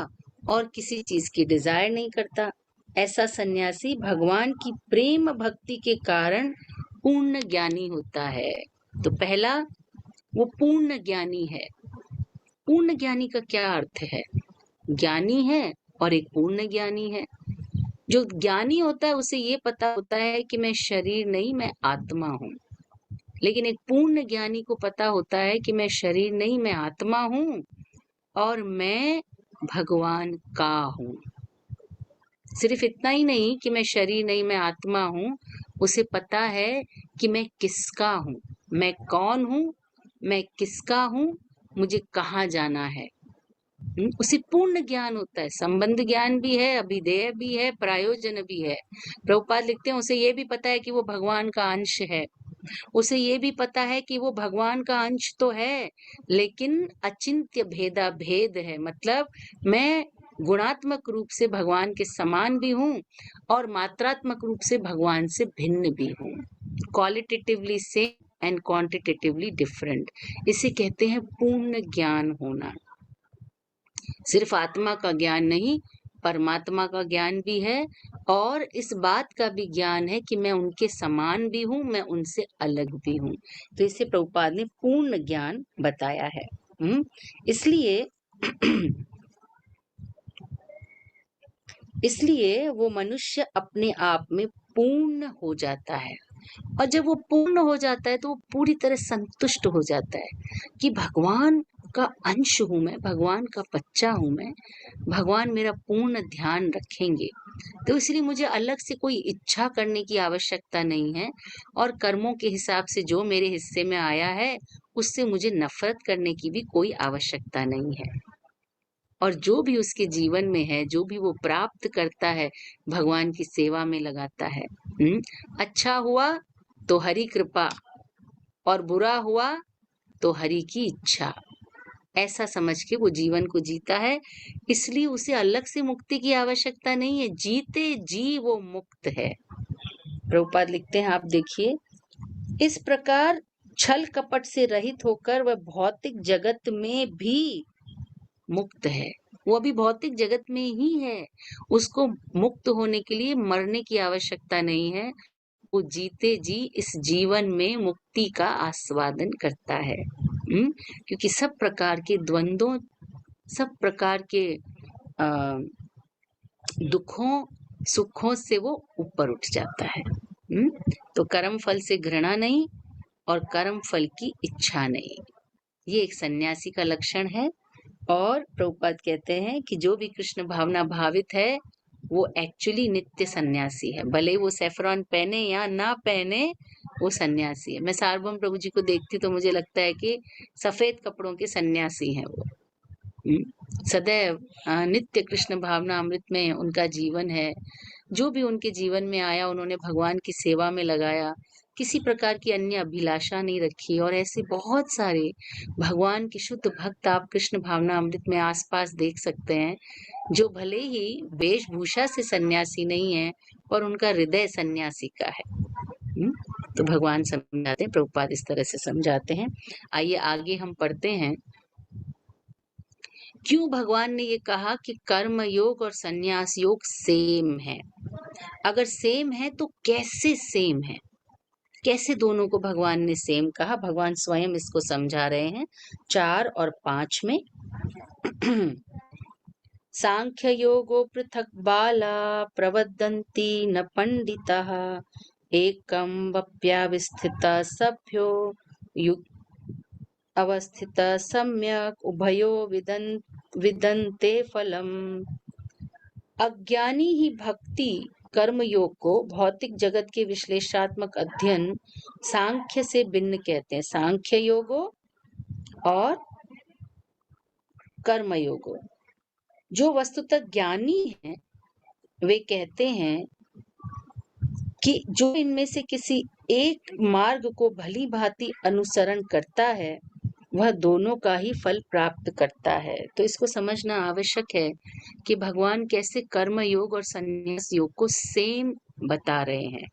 और किसी चीज की डिजायर नहीं करता। ऐसा सन्यासी भगवान की प्रेम भक्ति के कारण पूर्ण ज्ञानी होता है। तो पहला, वो पूर्ण ज्ञानी है। पूर्ण ज्ञानी का क्या अर्थ है? ज्ञानी है और एक पूर्ण ज्ञानी है। जो ज्ञानी होता है उसे ये पता होता है कि मैं शरीर नहीं, मैं आत्मा हूँ। लेकिन एक पूर्ण ज्ञानी को पता होता है कि मैं शरीर नहीं, मैं आत्मा हूँ और मैं भगवान का हूँ। सिर्फ इतना ही नहीं कि मैं शरीर नहीं, मैं आत्मा हूँ, उसे पता है कि मैं किसका हूँ, मैं कौन हूँ, मैं किसका हूँ, मुझे कहाँ जाना है। उसे पूर्ण ज्ञान होता है। संबंध ज्ञान भी है, अभिधेय भी है, प्रयोजन भी है। प्रभुपाद लिखते हैं उसे ये भी पता है कि वो भगवान का अंश है। उसे ये भी पता है कि वो भगवान का अंश तो है लेकिन अचिंत्य भेदा भेद है। मतलब मैं गुणात्मक रूप से भगवान के समान भी हूँ और मात्रात्मक रूप से भगवान से भिन्न भी हूँ। Qualitatively same and quantitatively different. इसे कहते हैं पूर्ण ज्ञान होना। सिर्फ आत्मा का ज्ञान नहीं, परमात्मा का ज्ञान भी है और इस बात का भी ज्ञान है कि मैं उनके समान भी हूँ, मैं उनसे अलग भी हूँ। तो इसे प्रभुपाद ने पूर्ण ज्ञान बताया है। इसलिए वो मनुष्य अपने आप में पूर्ण हो जाता है और जब वो पूर्ण हो जाता है तो वो पूरी तरह संतुष्ट हो जाता है कि भगवान का अंश हूं मैं, भगवान का बच्चा हूं मैं, भगवान मेरा पूर्ण ध्यान रखेंगे। तो इसलिए मुझे अलग से कोई इच्छा करने की आवश्यकता नहीं है और कर्मों के हिसाब से जो मेरे हिस्से में आया है उससे मुझे नफरत करने की भी कोई आवश्यकता नहीं है। और जो भी उसके जीवन में है, जो भी वो प्राप्त करता है, भगवान की सेवा में लगाता है। अच्छा हुआ तो हरि कृपा और बुरा हुआ तो हरि की इच्छा, ऐसा समझ के वो जीवन को जीता है। इसलिए उसे अलग से मुक्ति की आवश्यकता नहीं है, जीते जी वो मुक्त है। प्रभुपाद लिखते हैं, आप देखिए, इस प्रकार छल कपट से रहित होकर वह भौतिक जगत में भी मुक्त है। वो अभी भौतिक जगत में ही है, उसको मुक्त होने के लिए मरने की आवश्यकता नहीं है। वो जीते जी इस जीवन में मुक्ति का आस्वादन करता है। क्योंकि सब प्रकार के द्वंद्वों, सब प्रकार के दुखों सुखों से वो ऊपर उठ जाता है। तो कर्म फल से घृणा नहीं और कर्म फल की इच्छा नहीं, ये एक सन्यासी का लक्षण है। और प्रभुपाद कहते हैं कि जो भी कृष्ण भावना भावित है वो एक्चुअली नित्य सन्यासी है, भले वो सेफ्रॉन पहने या ना पहने, वो सन्यासी है। मैं सार्वभौम प्रभु जी को देखती तो मुझे लगता है कि सफेद कपड़ों के सन्यासी हैं वो। सदैव नित्य कृष्ण भावना अमृत में उनका जीवन है। जो भी उनके जीवन में आया उन्होंने भगवान की सेवा में लगाया, किसी प्रकार की अन्य अभिलाषा नहीं रखी। और ऐसे बहुत सारे भगवान के शुद्ध भक्त आप कृष्ण भावना अमृत में आसपास देख सकते हैं, जो भले ही वेशभूषा से सन्यासी नहीं है पर उनका हृदय सन्यासी का है। तो भगवान समझाते हैं, प्रभुपाद इस तरह से समझाते हैं। आइए आगे हम पढ़ते हैं, क्यों भगवान ने ये कहा कि कर्म योग और संन्यास योग सेम है। अगर सेम है तो कैसे सेम है, कैसे दोनों को भगवान ने सेम कहा, भगवान स्वयं इसको समझा रहे हैं 4 और 5 में। सांख्य योगो पृथक बाला प्रवदन्ति न पंडितः एकम वप्याविस्थित सभ्यो अवस्थित सम्यक उभयो विदन्ते फलम। अज्ञानी ही भक्ति कर्म योग को भौतिक जगत के विश्लेषणात्मक अध्ययन सांख्य से भिन्न कहते हैं। सांख्य योगो और कर्म योगो, जो वस्तुतः ज्ञानी है वे कहते हैं कि जो इनमें से किसी एक मार्ग को भली भांति अनुसरण करता है वह दोनों का ही फल प्राप्त करता है। तो इसको समझना आवश्यक है कि भगवान कैसे कर्म योग और संन्यास योग को सेम बता रहे हैं।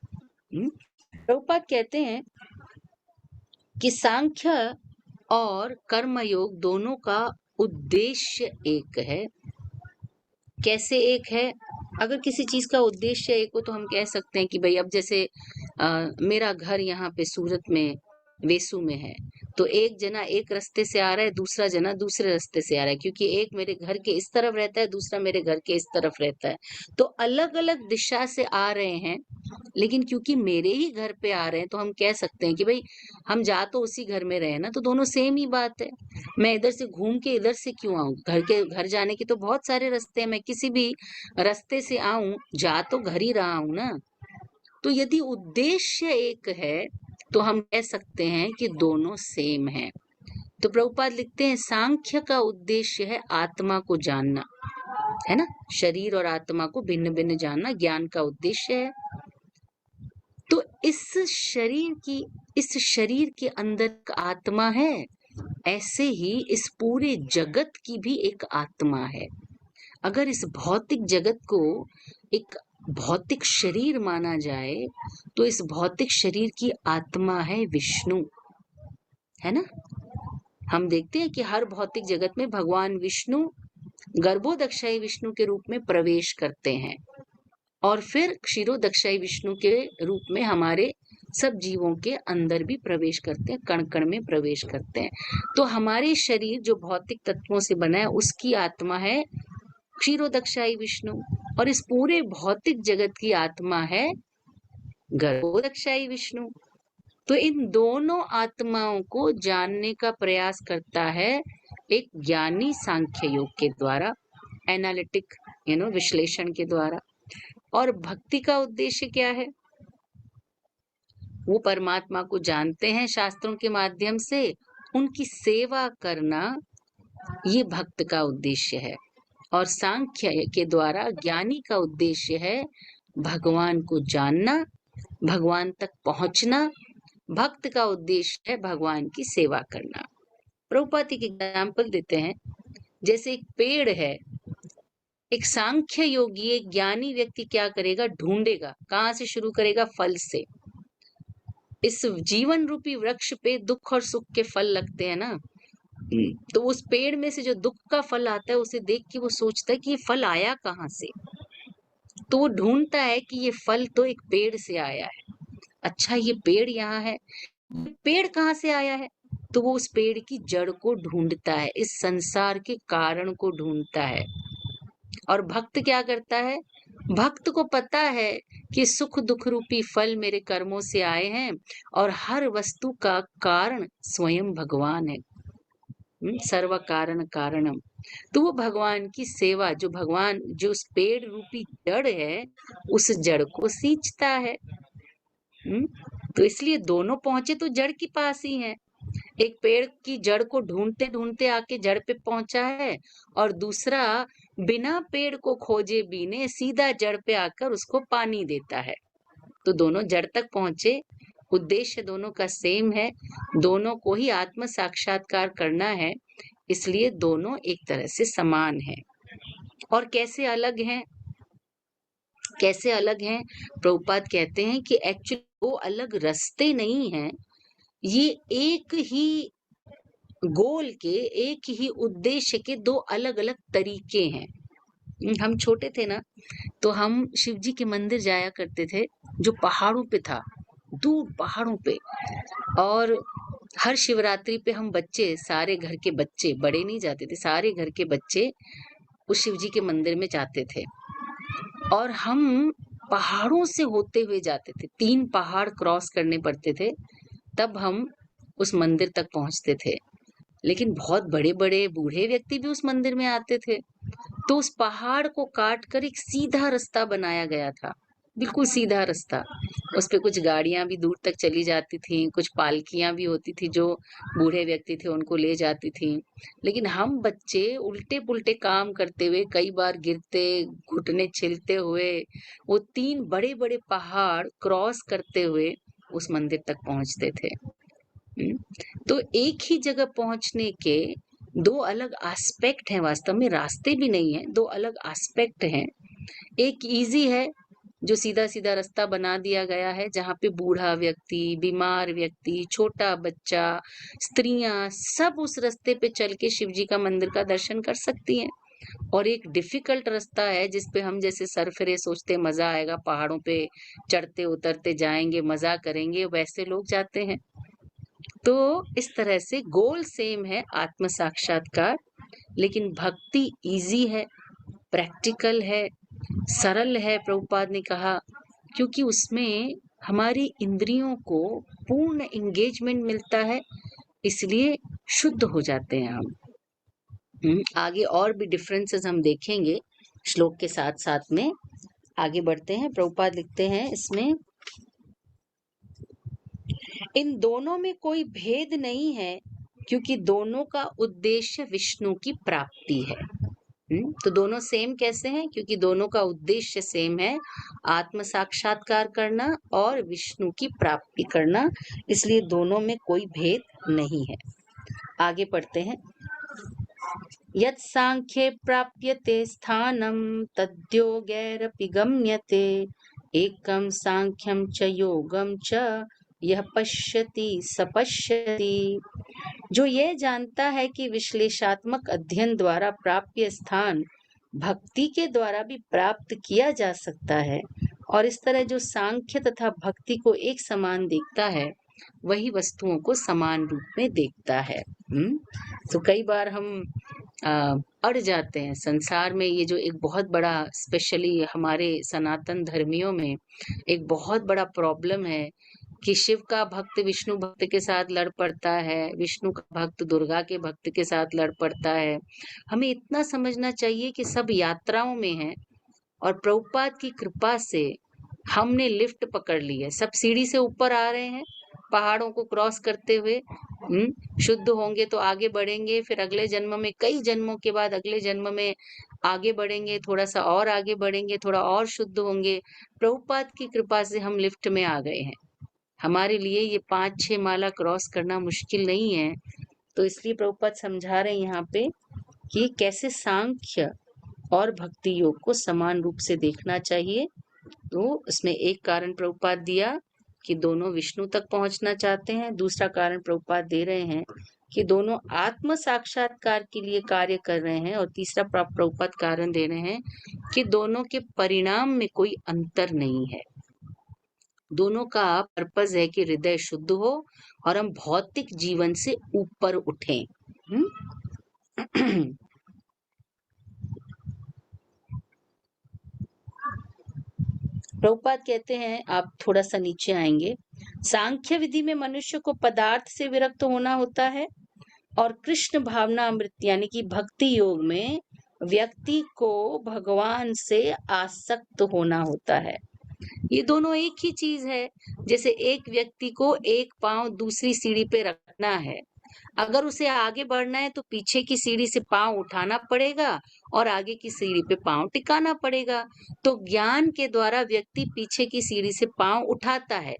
प्रभुपाद कहते हैं कि सांख्य और कर्म योग दोनों का उद्देश्य एक है। कैसे एक है? अगर किसी चीज का उद्देश्य एक हो तो हम कह सकते हैं कि भाई अब जैसे मेरा घर यहाँ पे सूरत में वेसू में है, तो एक जना एक रास्ते से आ रहा है, दूसरा जना दूसरे रास्ते से आ रहा है, क्योंकि एक मेरे घर के इस तरफ रहता है, दूसरा मेरे घर के इस तरफ रहता है। तो अलग अलग दिशा से आ रहे हैं, लेकिन क्योंकि मेरे ही घर पे आ रहे हैं तो हम कह सकते हैं कि भाई हम जा तो उसी घर में रहे ना, तो दोनों सेम ही बात है। मैं इधर से घूम के इधर से क्यों आऊं? घर जाने के तो बहुत सारे रास्ते हैं, मैं किसी भी रास्ते से आऊं, जा तो घर ही रहा हूं ना। तो यदि उद्देश्य एक है तो हम कह सकते हैं कि दोनों सेम हैं। तो प्रभुपाद लिखते हैं, सांख्य का उद्देश्य है आत्मा को जानना, है ना, शरीर और आत्मा को भिन्न भिन्न जानना ज्ञान का उद्देश्य है। तो इस शरीर के अंदर एक आत्मा है, ऐसे ही इस पूरे जगत की भी एक आत्मा है। अगर इस भौतिक जगत को एक भौतिक शरीर माना जाए तो इस भौतिक शरीर की आत्मा है विष्णु, है ना। हम देखते हैं कि हर भौतिक जगत में भगवान विष्णु गर्भोदक्षाई विष्णु के रूप में प्रवेश करते हैं और फिर क्षीरोदक्षाई विष्णु के रूप में हमारे सब जीवों के अंदर भी प्रवेश करते हैं, कण कण में प्रवेश करते हैं। तो हमारे शरीर जो भौतिक तत्वों से बना है उसकी आत्मा है क्षीरोदक्षाई विष्णु, और इस पूरे भौतिक जगत की आत्मा है गर्भोदक्षाई विष्णु। तो इन दोनों आत्माओं को जानने का प्रयास करता है एक ज्ञानी सांख्य योग के द्वारा, एनालिटिक विश्लेषण के द्वारा। और भक्ति का उद्देश्य क्या है? वो परमात्मा को जानते हैं शास्त्रों के माध्यम से, उनकी सेवा करना ये भक्त का उद्देश्य है। और सांख्य के द्वारा ज्ञानी का उद्देश्य है भगवान को जानना, भगवान तक पहुंचना। भक्त का उद्देश्य है भगवान की सेवा करना। प्रभुपाद एक एग्जाम्पल देते हैं, जैसे एक पेड़ है, एक सांख्य योगी, एक ज्ञानी व्यक्ति क्या करेगा? ढूंढेगा। कहाँ से शुरू करेगा? फल से। इस जीवन रूपी वृक्ष पे दुख और सुख के फल लगते हैं ना, तो उस पेड़ में से जो दुख का फल आता है उसे देख के वो सोचता है कि ये फल आया कहाँ से। तो वो ढूंढता है कि ये फल तो एक पेड़ से आया है। अच्छा, ये पेड़ यहाँ है, पेड़ कहाँ से आया है? तो वो उस पेड़ की जड़ को ढूंढता है, इस संसार के कारण को ढूंढता है। और भक्त क्या करता है? भक्त को पता है कि सुख दुख रूपी फल मेरे कर्मों से आए हैं और हर वस्तु का कारण स्वयं भगवान है। सर्व कारण कारणम। तो वो भगवान की सेवा, जो भगवान जो उस पेड़ रूपी जड़ है, उस जड़ को सींचता है। तो इसलिए दोनों पहुंचे तो जड़ के पास ही हैं। एक पेड़ की जड़ को ढूंढते ढूंढते आके जड़ पे पहुंचा है, और दूसरा बिना पेड़ को खोजे बीने सीधा जड़ पे आकर उसको पानी देता है। तो दोनों जड़ तक पहुंचे, उद्देश्य दोनों का सेम है, दोनों को ही आत्म साक्षात्कार करना है, इसलिए दोनों एक तरह से समान हैं। और कैसे अलग हैं? कैसे अलग हैं? प्रभुपाद कहते हैं कि एक्चुअली वो अलग रास्ते नहीं हैं, ये एक ही गोल के, एक ही उद्देश्य के दो अलग अलग तरीके हैं। हम छोटे थे ना, तो हम शिव जी के मंदिर जाया करते थे, जो पहाड़ों पे था, दूर पहाड़ों पे। और हर शिवरात्रि पे हम बच्चे, सारे घर के बच्चे, बड़े नहीं जाते थे, सारे घर के बच्चे उस शिव जी के मंदिर में जाते थे। और हम पहाड़ों से होते हुए जाते थे, 3 पहाड़ क्रॉस करने पड़ते थे, तब हम उस मंदिर तक पहुंचते थे। लेकिन बहुत बड़े बड़े बूढ़े व्यक्ति भी उस मंदिर में आते थे। तो उस पहाड़ को काट कर एक सीधा रास्ता बनाया गया था, बिल्कुल सीधा रास्ता। उस पे कुछ गाड़ियां भी दूर तक चली जाती थी, कुछ पालकियां भी होती थी जो बूढ़े व्यक्ति थे उनको ले जाती थी। लेकिन हम बच्चे उल्टे पुल्टे काम करते हुए, कई बार गिरते, घुटने छिलते हुए, वो 3 बड़े बड़े पहाड़ क्रॉस करते हुए उस मंदिर तक पहुंचते थे। तो एक ही जगह पहुंचने के 2 अलग एस्पेक्ट हैं, वास्तव में रास्ते भी नहीं है, 2 अलग एस्पेक्ट हैं। एक इजी है, जो सीधा सीधा रास्ता बना दिया गया है, जहाँ पे बूढ़ा व्यक्ति, बीमार व्यक्ति, छोटा बच्चा, स्त्रियां सब उस रास्ते पे चल के शिव जी का मंदिर का दर्शन कर सकती हैं। और एक डिफिकल्ट रास्ता है जिसपे हम जैसे सरफिरे सोचते मजा आएगा, पहाड़ों पे चढ़ते उतरते जाएंगे, मजा करेंगे, वैसे लोग जाते हैं। तो इस तरह से गोल सेम है, आत्म साक्षात्कार, लेकिन भक्ति इजी है, प्रैक्टिकल है, सरल है, प्रभुपाद ने कहा, क्योंकि उसमें हमारी इंद्रियों को पूर्ण एंगेजमेंट मिलता है, इसलिए शुद्ध हो जाते हैं हम। आगे और भी डिफरेंसेस हम देखेंगे श्लोक के साथ साथ में। आगे बढ़ते हैं। प्रभुपाद लिखते हैं इसमें, इन दोनों में कोई भेद नहीं है, क्योंकि दोनों का उद्देश्य विष्णु की प्राप्ति है। तो दोनों सेम कैसे हैं? क्योंकि दोनों का उद्देश्य सेम है, आत्म साक्षात्कार करना और विष्णु की प्राप्ति करना, इसलिए दोनों में कोई भेद नहीं है। आगे पढ़ते हैं। यत् सांख्ये प्राप्यते स्थानं तद्योगैरपि गम्यते, एकं सांख्यं च योगं च यह पश्यति स पश्यति। जो यह जानता है कि विश्लेषात्मक अध्ययन द्वारा प्राप्य स्थान भक्ति के द्वारा भी प्राप्त किया जा सकता है, और इस तरह जो सांख्य तथा भक्ति को एक समान देखता है, वही वस्तुओं को समान रूप में देखता है। तो कई बार हम अड़ जाते हैं संसार में। ये जो एक बहुत बड़ा, स्पेशली हमारे सनातन धर्मियों में एक बहुत बड़ा प्रॉब्लम है कि शिव का भक्त विष्णु भक्त के साथ लड़ पड़ता है, विष्णु का भक्त दुर्गा के भक्त के साथ लड़ पड़ता है। हमें इतना समझना चाहिए कि सब यात्राओं में है, और प्रभुपाद की कृपा से हमने लिफ्ट पकड़ ली है, सब सीढ़ी से ऊपर आ रहे हैं, पहाड़ों को क्रॉस करते हुए। शुद्ध होंगे तो आगे बढ़ेंगे, फिर अगले जन्म में, कई जन्मों के बाद अगले जन्म में आगे बढ़ेंगे, थोड़ा सा और आगे बढ़ेंगे, थोड़ा और शुद्ध होंगे। प्रभुपाद की कृपा से हम लिफ्ट में आ गए हैं। हमारे लिए ये 5-6 माला क्रॉस करना मुश्किल नहीं है। तो इसलिए प्रभुपाद समझा रहे हैं यहाँ पे कि कैसे सांख्य और भक्ति योग को समान रूप से देखना चाहिए। तो इसमें एक कारण प्रभुपाद दिया कि दोनों विष्णु तक पहुंचना चाहते हैं, दूसरा कारण प्रभुपाद दे रहे हैं कि दोनों आत्म साक्षात्कार के लिए कार्य कर रहे हैं, और तीसरा प्रभुपाद कारण दे रहे हैं कि दोनों के परिणाम में कोई अंतर नहीं है। दोनों का पर्पस है कि हृदय शुद्ध हो और हम भौतिक जीवन से ऊपर उठें। प्रभुपाद कहते हैं, आप थोड़ा सा नीचे आएंगे, सांख्य विधि में मनुष्य को पदार्थ से विरक्त होना होता है, और कृष्ण भावना अमृत यानी कि भक्ति योग में व्यक्ति को भगवान से आसक्त होना होता है। ये दोनों एक ही चीज है। जैसे एक व्यक्ति को एक पांव दूसरी सीढ़ी पे रखना है, अगर उसे आगे बढ़ना है तो पीछे की सीढ़ी से पांव उठाना पड़ेगा और आगे की सीढ़ी पे पांव टिकाना पड़ेगा। तो ज्ञान के द्वारा व्यक्ति पीछे की सीढ़ी से पांव उठाता है,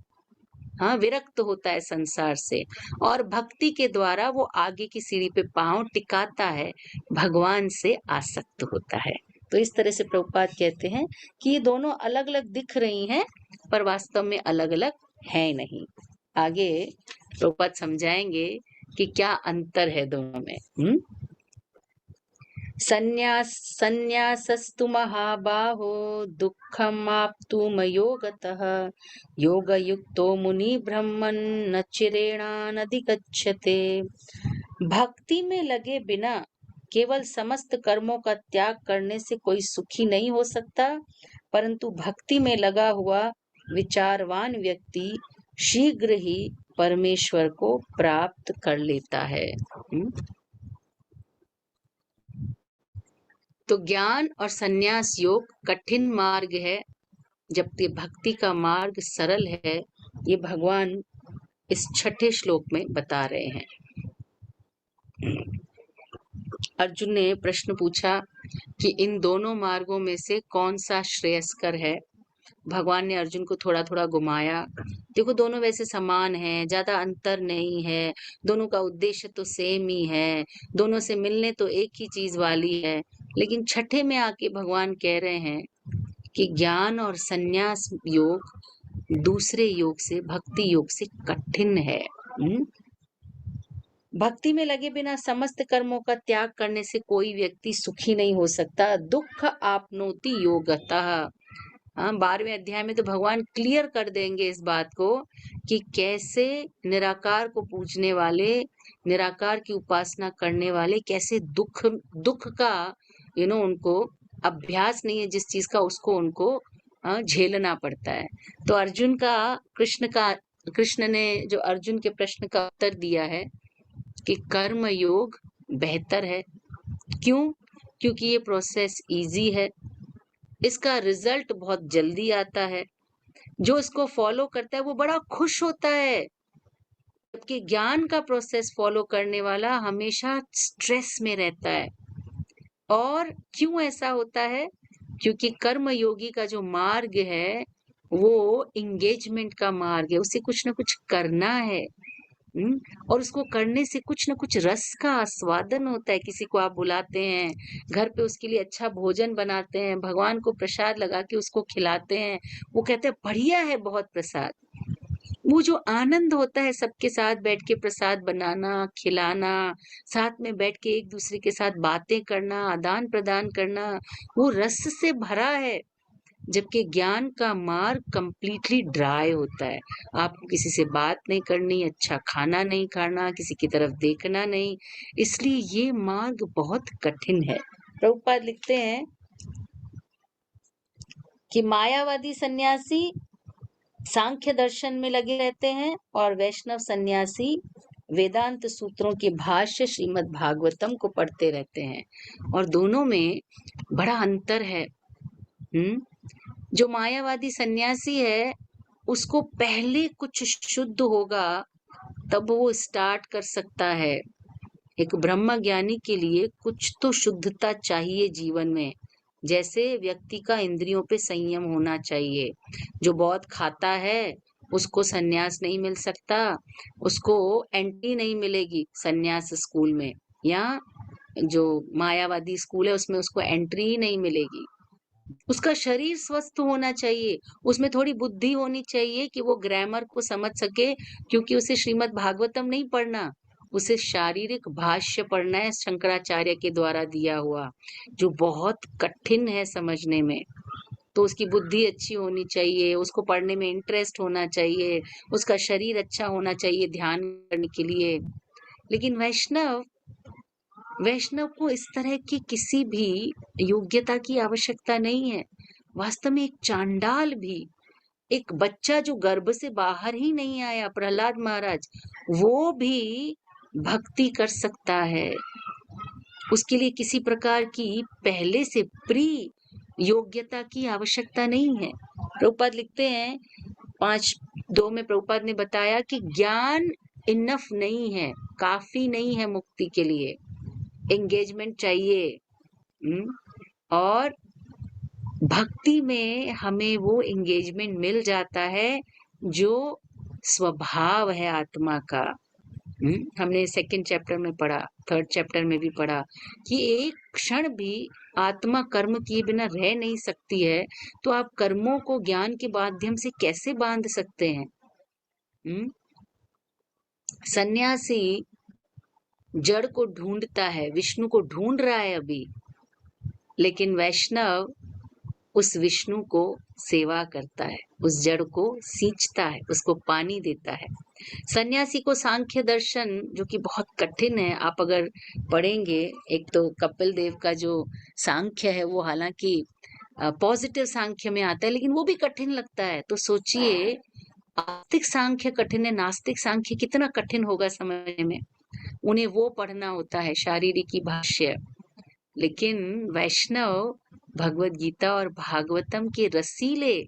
हाँ, विरक्त होता है संसार से, और भक्ति के द्वारा वो आगे की सीढ़ी पे पांव टिकाता है, भगवान से आसक्त होता है। तो इस तरह से प्रभुपाद कहते हैं कि ये दोनों अलग अलग दिख रही हैं, पर वास्तव में अलग अलग है नहीं। आगे प्रभुपाद समझाएंगे कि क्या अंतर है दोनों में। संन्यासस्तु महाबाहो दुःखम् आप्तुम योगतः योगयुक्तो मुनि ब्रह्मन् न चिरेणानधिगच्छते। भक्ति में लगे बिना केवल समस्त कर्मों का त्याग करने से कोई सुखी नहीं हो सकता, परंतु भक्ति में लगा हुआ विचारवान व्यक्ति शीघ्र ही परमेश्वर को प्राप्त कर लेता है। तो ज्ञान और संन्यास योग कठिन मार्ग है, जबकि भक्ति का मार्ग सरल है। ये भगवान इस 6ठे श्लोक में बता रहे हैं। अर्जुन ने प्रश्न पूछा कि इन दोनों मार्गों में से कौन सा श्रेयस्कर है। भगवान ने अर्जुन को थोड़ा थोड़ा घुमाया। देखो, दोनों वैसे समान हैं, ज्यादा अंतर नहीं है, दोनों का उद्देश्य तो सेम ही है, दोनों से मिलने तो एक ही चीज वाली है। लेकिन 6ठे में आके भगवान कह रहे हैं कि ज्ञान और संन्यास योग दूसरे योग से, भक्ति योग से कठिन है। भक्ति में लगे बिना समस्त कर्मों का त्याग करने से कोई व्यक्ति सुखी नहीं हो सकता। दुख आपनोति योगतः। 12वें अध्याय में तो भगवान क्लियर कर देंगे इस बात को कि कैसे निराकार को पूजने वाले, निराकार की उपासना करने वाले कैसे दुख का उनको अभ्यास नहीं है, जिस चीज का उसको उनको झेलना पड़ता है। तो कृष्ण ने जो अर्जुन के प्रश्न का उत्तर दिया है कि कर्म योग बेहतर है। क्यों? क्योंकि ये प्रोसेस इजी है, इसका रिजल्ट बहुत जल्दी आता है, जो इसको फॉलो करता है वो बड़ा खुश होता है, जबकि ज्ञान का प्रोसेस फॉलो करने वाला हमेशा स्ट्रेस में रहता है। और क्यों ऐसा होता है? क्योंकि कर्म योगी का जो मार्ग है वो इंगेजमेंट का मार्ग है, उसे कुछ ना कुछ करना है, और उसको करने से कुछ ना कुछ रस का आस्वादन होता है। किसी को आप बुलाते हैं घर पे, उसके लिए अच्छा भोजन बनाते हैं, भगवान को प्रसाद लगा के उसको खिलाते हैं, वो कहते हैं बढ़िया है बहुत प्रसाद। वो जो आनंद होता है सबके साथ बैठ के प्रसाद बनाना, खिलाना, साथ में बैठ के एक दूसरे के साथ बातें करना, आदान प्रदान करना, वो रस से भरा है। जबकि ज्ञान का मार्ग कंप्लीटली ड्राई होता है। आपको किसी से बात नहीं करनी, अच्छा खाना नहीं खाना, किसी की तरफ देखना नहीं, इसलिए ये मार्ग बहुत कठिन है। प्रभुपाद लिखते हैं कि मायावादी सन्यासी सांख्य दर्शन में लगे रहते हैं और वैष्णव सन्यासी वेदांत सूत्रों के भाष्य श्रीमद् भागवतम को पढ़ते रहते हैं, और दोनों में बड़ा अंतर है। जो मायावादी सन्यासी है उसको पहले कुछ शुद्ध होगा तब वो स्टार्ट कर सकता है। एक ब्रह्म ज्ञानी के लिए कुछ तो शुद्धता चाहिए जीवन में, जैसे व्यक्ति का इंद्रियों पे संयम होना चाहिए। जो बहुत खाता है उसको सन्यास नहीं मिल सकता, उसको एंट्री नहीं मिलेगी सन्यास स्कूल में, या जो मायावादी स्कूल है उसमें उसको एंट्री ही नहीं मिलेगी। उसका शरीर स्वस्थ होना चाहिए, उसमें थोड़ी बुद्धि होनी चाहिए कि वो ग्रामर को समझ सके, क्योंकि उसे श्रीमद् भागवतम नहीं पढ़ना, उसे शारीरिक भाष्य पढ़ना है शंकराचार्य के द्वारा दिया हुआ, जो बहुत कठिन है समझने में। तो उसकी बुद्धि अच्छी होनी चाहिए, उसको पढ़ने में इंटरेस्ट होना चाहिए, उसका शरीर अच्छा होना चाहिए ध्यान करने के लिए। लेकिन वैष्णव को इस तरह की किसी भी योग्यता की आवश्यकता नहीं है। वास्तव में एक चांडाल भी, एक बच्चा जो गर्भ से बाहर ही नहीं आया, प्रहलाद महाराज, वो भी भक्ति कर सकता है। उसके लिए किसी प्रकार की पहले से प्री योग्यता की आवश्यकता नहीं है। प्रभुपाद लिखते हैं 5:2 में प्रभुपाद ने बताया कि ज्ञान इनफ नहीं है, काफी नहीं है मुक्ति के लिए, एंगेजमेंट चाहिए। और भक्ति में हमें वो एंगेजमेंट मिल जाता है जो स्वभाव है आत्मा का। हमने 2nd चैप्टर में पढ़ा, 3rd चैप्टर में भी पढ़ा कि एक क्षण भी आत्मा कर्म किए बिना रह नहीं सकती है, तो आप कर्मों को ज्ञान के माध्यम से कैसे बांध सकते हैं? सन्यासी जड़ को ढूंढता है, विष्णु को ढूंढ रहा है अभी, लेकिन वैष्णव उस विष्णु को सेवा करता है, उस जड़ को सींचता है, उसको पानी देता है। सन्यासी को सांख्य दर्शन, जो कि बहुत कठिन है, आप अगर पढ़ेंगे, एक तो कपिल देव का जो सांख्य है वो हालांकि पॉजिटिव सांख्य में आता है, लेकिन वो भी कठिन लगता है। तो सोचिए, आस्तिक सांख्य कठिन है, नास्तिक सांख्य कितना कठिन होगा समझने में। उन्हें वो पढ़ना होता है, शारीरिक भाष्य। लेकिन वैष्णव भगवत गीता और भागवतम के रसीले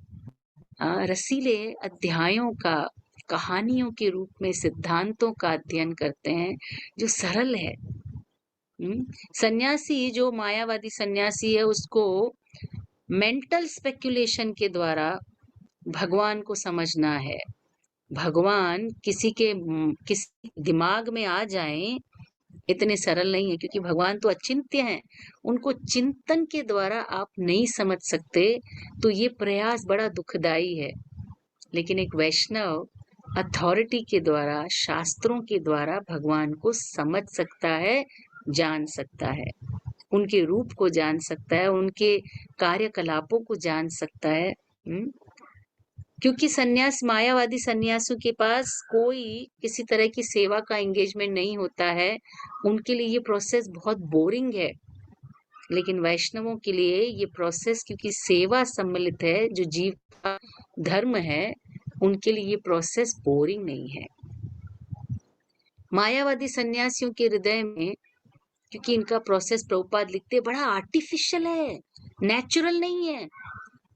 अध्यायों का, कहानियों के रूप में सिद्धांतों का अध्ययन करते हैं, जो सरल है। सन्यासी, जो मायावादी सन्यासी है, उसको मेंटल स्पेक्युलेशन के द्वारा भगवान को समझना है। भगवान किसी दिमाग में आ जाएं, इतने सरल नहीं है, क्योंकि भगवान तो अचिंत्य हैं, उनको चिंतन के द्वारा आप नहीं समझ सकते। तो ये प्रयास बड़ा दुखदाई है। लेकिन एक वैष्णव अथॉरिटी के द्वारा, शास्त्रों के द्वारा भगवान को समझ सकता है, जान सकता है, उनके रूप को जान सकता है, उनके कार्यकलापों को जान सकता है। क्योंकि मायावादी सन्यासियों के पास कोई किसी तरह की सेवा का एंगेजमेंट नहीं होता है, उनके लिए ये प्रोसेस बहुत बोरिंग है। लेकिन वैष्णवों के लिए ये प्रोसेस, क्योंकि सेवा सम्मिलित है, जो जीव का धर्म है, उनके लिए ये प्रोसेस बोरिंग नहीं है। मायावादी सन्यासियों के हृदय में, क्योंकि इनका प्रोसेस प्रभुपाद लिखते बड़ा आर्टिफिशियल है, नेचुरल नहीं है।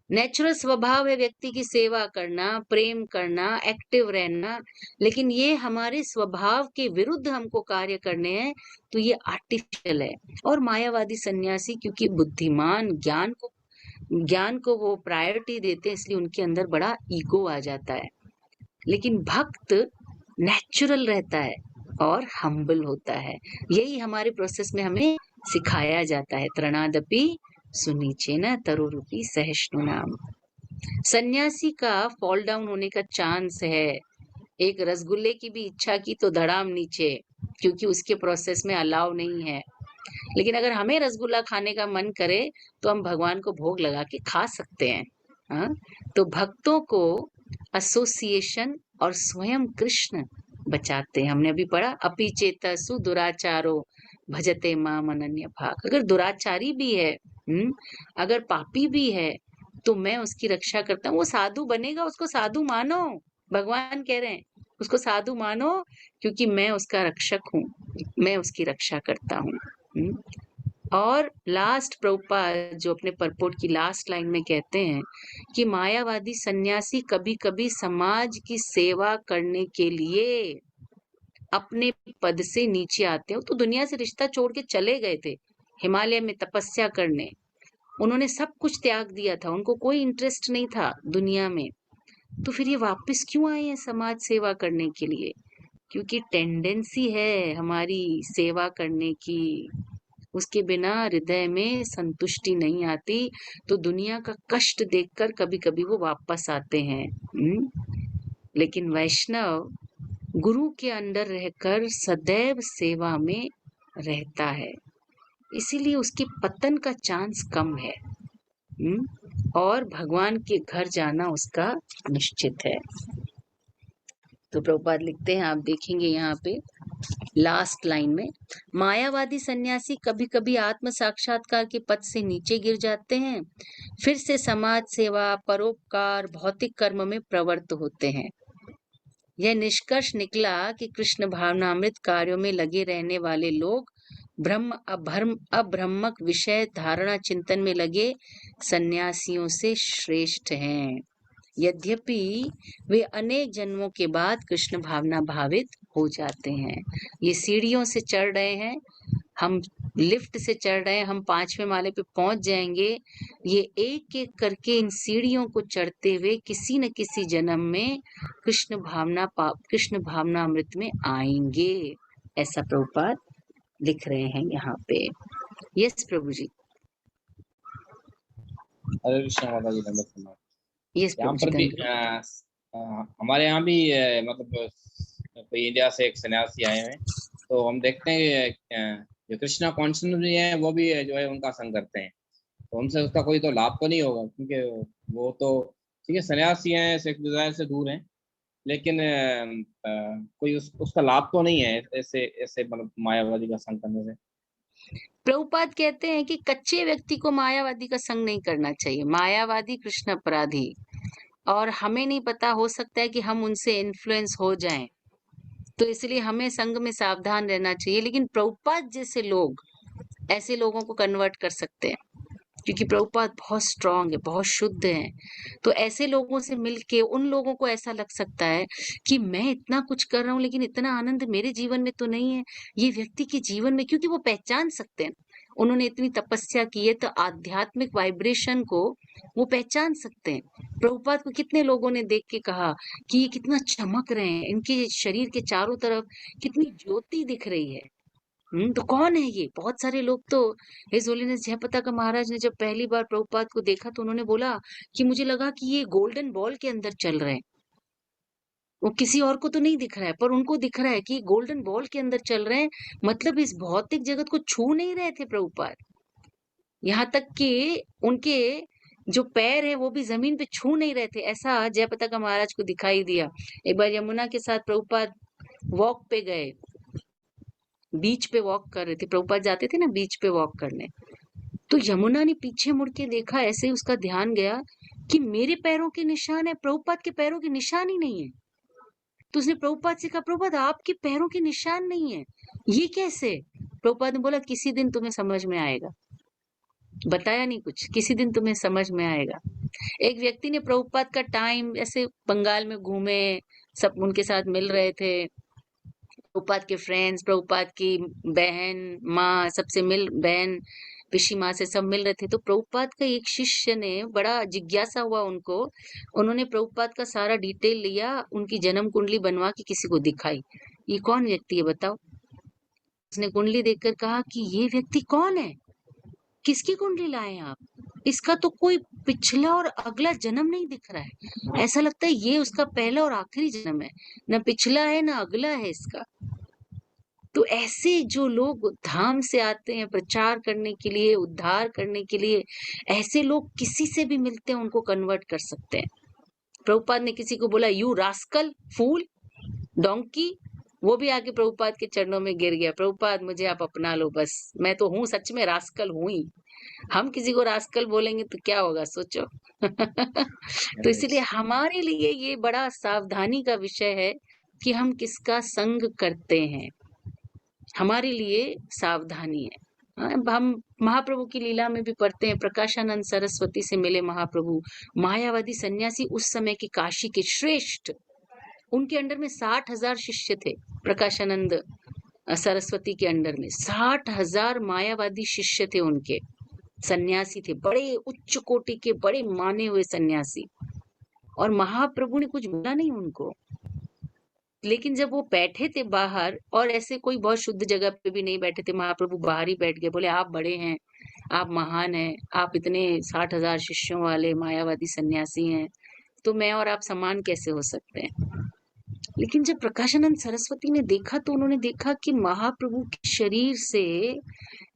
नेचुरल स्वभाव है व्यक्ति की सेवा करना, प्रेम करना, एक्टिव रहना, लेकिन ये हमारे स्वभाव के विरुद्ध हमको कार्य करने हैं, तो ये आर्टिफिशियल है। और मायावादी सन्यासी क्योंकि बुद्धिमान, ज्ञान को वो प्रायोरिटी देते हैं, इसलिए उनके अंदर बड़ा ईगो आ जाता है। लेकिन भक्त नेचुरल रहता है और हम्बल होता है। यही हमारे प्रोसेस में हमें सिखाया जाता है। त्रणादपि सुनीचेन तरुरूपी सहिष्णु नाम। सन्यासी का फॉल डाउन होने का चांस है। एक रसगुल्ले की भी इच्छा की तो धड़ाम नीचे, क्योंकि उसके प्रोसेस में अलाउ नहीं है। लेकिन अगर हमें रसगुल्ला खाने का मन करे तो हम भगवान को भोग लगा के खा सकते हैं। हाँ? तो भक्तों को एसोसिएशन और स्वयं कृष्ण बचाते हैं। हमने अभी पढ़ा, अपि चेतसु दुराचारो भजते माम अनन्य भाग। अगर दुराचारी भी है, अगर पापी भी है, तो मैं उसकी रक्षा करता हूँ। वो साधु बनेगा, उसको साधु मानो, भगवान कह रहे हैं उसको साधु मानो, क्योंकि मैं उसका रक्षक हूँ, मैं उसकी रक्षा करता हूँ। और लास्ट प्रभुपाद जो अपने परपोर्ट की लास्ट लाइन में कहते हैं कि मायावादी सन्यासी कभी कभी समाज की सेवा करने के लिए अपने पद से नीचे आते हो। तो दुनिया से रिश्ता छोड़ के चले गए थे हिमालय में तपस्या करने, उन्होंने सब कुछ त्याग दिया था, उनको कोई इंटरेस्ट नहीं था दुनिया में। तो फिर ये वापस क्यों आए हैं समाज सेवा करने के लिए? क्योंकि टेंडेंसी है हमारी सेवा करने की, उसके बिना हृदय में संतुष्टि नहीं आती, तो दुनिया का कष्ट देखकर कभी कभी वो वापस आते हैं। लेकिन वैष्णव गुरु के अंडर रहकर सदैव सेवा में रहता है, इसीलिए उसके पतन का चांस कम है। और भगवान के घर जाना उसका निश्चित है। तो प्रभुपाद लिखते हैं, आप देखेंगे यहाँ पे लास्ट लाइन में, मायावादी सन्यासी कभी कभी आत्म साक्षात्कार के पद से नीचे गिर जाते हैं, फिर से समाज सेवा, परोपकार, भौतिक कर्म में प्रवृत्त होते हैं। यह निष्कर्ष निकला कि कृष्ण भावनामृत कार्यों में लगे रहने वाले लोग ब्रह्म अब्रह्मक विषय धारणा चिंतन में लगे सन्यासियों से श्रेष्ठ हैं, यद्यपि वे अनेक जन्मों के बाद कृष्ण भावना भावित हो जाते हैं। ये सीढ़ियों से चढ़ रहे हैं, हम लिफ्ट से चढ़ रहे हैं, हम 5वें माले पे पहुंच जाएंगे। ये एक एक करके इन सीढ़ियों को चढ़ते हुए किसी न किसी जन्म में कृष्ण भावना अमृत में आएंगे, ऐसा प्रभुपाद लिख रहे हैं यहाँ पे। यस प्रभु जी। हरे कृष्ण माता जी, धन्यवाद प्रणाम। यस यहाँ प्रभु पर जी, भी हमारे यहाँ भी मतलब कोई इंडिया से एक सन्यासी आए हैं, तो हम देखते हैं जो कृष्णा कॉन्शनस भी है वो भी जो है उनका संग करते हैं, तो उनसे उसका कोई तो लाभ तो नहीं होगा, क्योंकि वो तो ठीक है सन्यासी हैं, सेक्स डिजायर से दूर हैं, लेकिन कोई उसका लाभ तो नहीं है ऐसे ऐसे मतलब मायावादी का संग करने से। प्रभुपाद कहते हैं कि कच्चे व्यक्ति को मायावादी का संग नहीं करना चाहिए। मायावादी कृष्ण अपराधी, और हमें नहीं पता, हो सकता है कि हम उनसे इन्फ्लुएंस हो जाएं, तो इसलिए हमें संग में सावधान रहना चाहिए। लेकिन प्रभुपाद जैसे लोग ऐसे लोगों को कन्वर्ट कर सकते हैं, क्योंकि प्रभुपाद बहुत स्ट्रांग है, बहुत शुद्ध है। तो ऐसे लोगों से मिलके उन लोगों को ऐसा लग सकता है कि मैं इतना कुछ कर रहा हूँ लेकिन इतना आनंद मेरे जीवन में तो नहीं है, ये व्यक्ति के जीवन में, क्योंकि वो पहचान सकते हैं, उन्होंने इतनी तपस्या की है, तो आध्यात्मिक वाइब्रेशन को वो पहचान सकते हैं। प्रभुपाद को कितने लोगों ने देख के कहा कि ये कितना चमक रहे हैं, इनके शरीर के चारों तरफ कितनी ज्योति दिख रही है। तो कौन है ये? बहुत सारे लोग तो, हिज होलीनेस जयपताका का महाराज ने जब पहली बार प्रभुपाद को देखा तो उन्होंने बोला कि मुझे लगा कि ये गोल्डन बॉल के अंदर चल रहे हैं। वो किसी और को तो नहीं दिख रहा है, पर उनको दिख रहा है कि गोल्डन बॉल के अंदर चल रहे हैं, मतलब इस भौतिक जगत को छू नहीं रहे थे प्रभुपाद। यहाँ तक कि उनके जो पैर है वो भी जमीन पे छू नहीं रहे थे, ऐसा जयपताका महाराज को दिखाई दिया। एक बार यमुना के साथ प्रभुपाद वॉक पे गए, बीच पे वॉक कर रहे थे, प्रभुपाद जाते थे ना बीच पे वॉक करने, तो यमुना ने पीछे मुड़ के देखा, ऐसे ही उसका ध्यान गया कि मेरे पैरों के निशान है, प्रभुपाद के पैरों के निशान ही नहीं है। तो उसने प्रभुपाद से कहा, प्रभुपाद आपके पैरों के निशान नहीं है, ये कैसे? प्रभुपाद ने बोला, किसी दिन तुम्हें समझ में आएगा। बताया नहीं कुछ, किसी दिन तुम्हें समझ में आएगा। एक व्यक्ति ने प्रभुपाद का टाइम ऐसे बंगाल में घूमे, सब उनके साथ मिल रहे थे, प्रभुपाद के फ्रेंड्स, प्रभुपाद की बहन माँ, सबसे बहन पिशी माँ से सब मिल रहे थे। तो प्रभुपाद का एक शिष्य ने, बड़ा जिज्ञासा हुआ उनको, उन्होंने प्रभुपाद का सारा डिटेल लिया, उनकी जन्म कुंडली बनवा के किसी को दिखाई, ये कौन व्यक्ति है बताओ? उसने कुंडली देखकर कहा कि ये व्यक्ति कौन है, किसकी कुंडली लाए आप? इसका तो कोई पिछला और अगला जन्म नहीं दिख रहा है, ऐसा लगता है ये उसका पहला और आखिरी जन्म है, न पिछला है न अगला है इसका। तो ऐसे जो लोग धाम से आते हैं प्रचार करने के लिए, उद्धार करने के लिए, ऐसे लोग किसी से भी मिलते हैं उनको कन्वर्ट कर सकते हैं। प्रभुपाद ने किसी को बोला, यू रास्कल, फूल, डोंकी, वो भी आके प्रभुपाद के चरणों में गिर गया, प्रभुपाद मुझे आप अपना लो, बस मैं तो हूँ, सच में रास्कल हूँ ही। हम किसी को रास्कल बोलेंगे तो क्या होगा सोचो। तो इसलिए हमारे लिए ये बड़ा सावधानी का विषय है कि हम किसका संग करते हैं, हमारे लिए सावधानी है। हम महाप्रभु की लीला में भी पढ़ते हैं, प्रकाशानंद सरस्वती से मिले महाप्रभु, मायावादी सन्यासी उस समय के काशी के श्रेष्ठ, उनके अंडर में 60,000 शिष्य थे। प्रकाशानंद सरस्वती के अंडर में 60,000 मायावादी शिष्य थे, उनके सन्यासी थे, बड़े उच्च कोटि के, बड़े माने हुए सन्यासी, और महाप्रभु ने कुछ बोला नहीं उनको। लेकिन जब वो बैठे थे बाहर, और ऐसे कोई बहुत शुद्ध जगह पे भी नहीं बैठे थे, महाप्रभु बाहर ही बैठ गए, बोले आप बड़े हैं, आप महान हैं, आप इतने 60,000 शिष्यों वाले मायावादी सन्यासी हैं, तो मैं और आप समान कैसे हो सकते हैं। लेकिन जब प्रकाशानंद सरस्वती ने देखा तो उन्होंने देखा कि महाप्रभु के शरीर से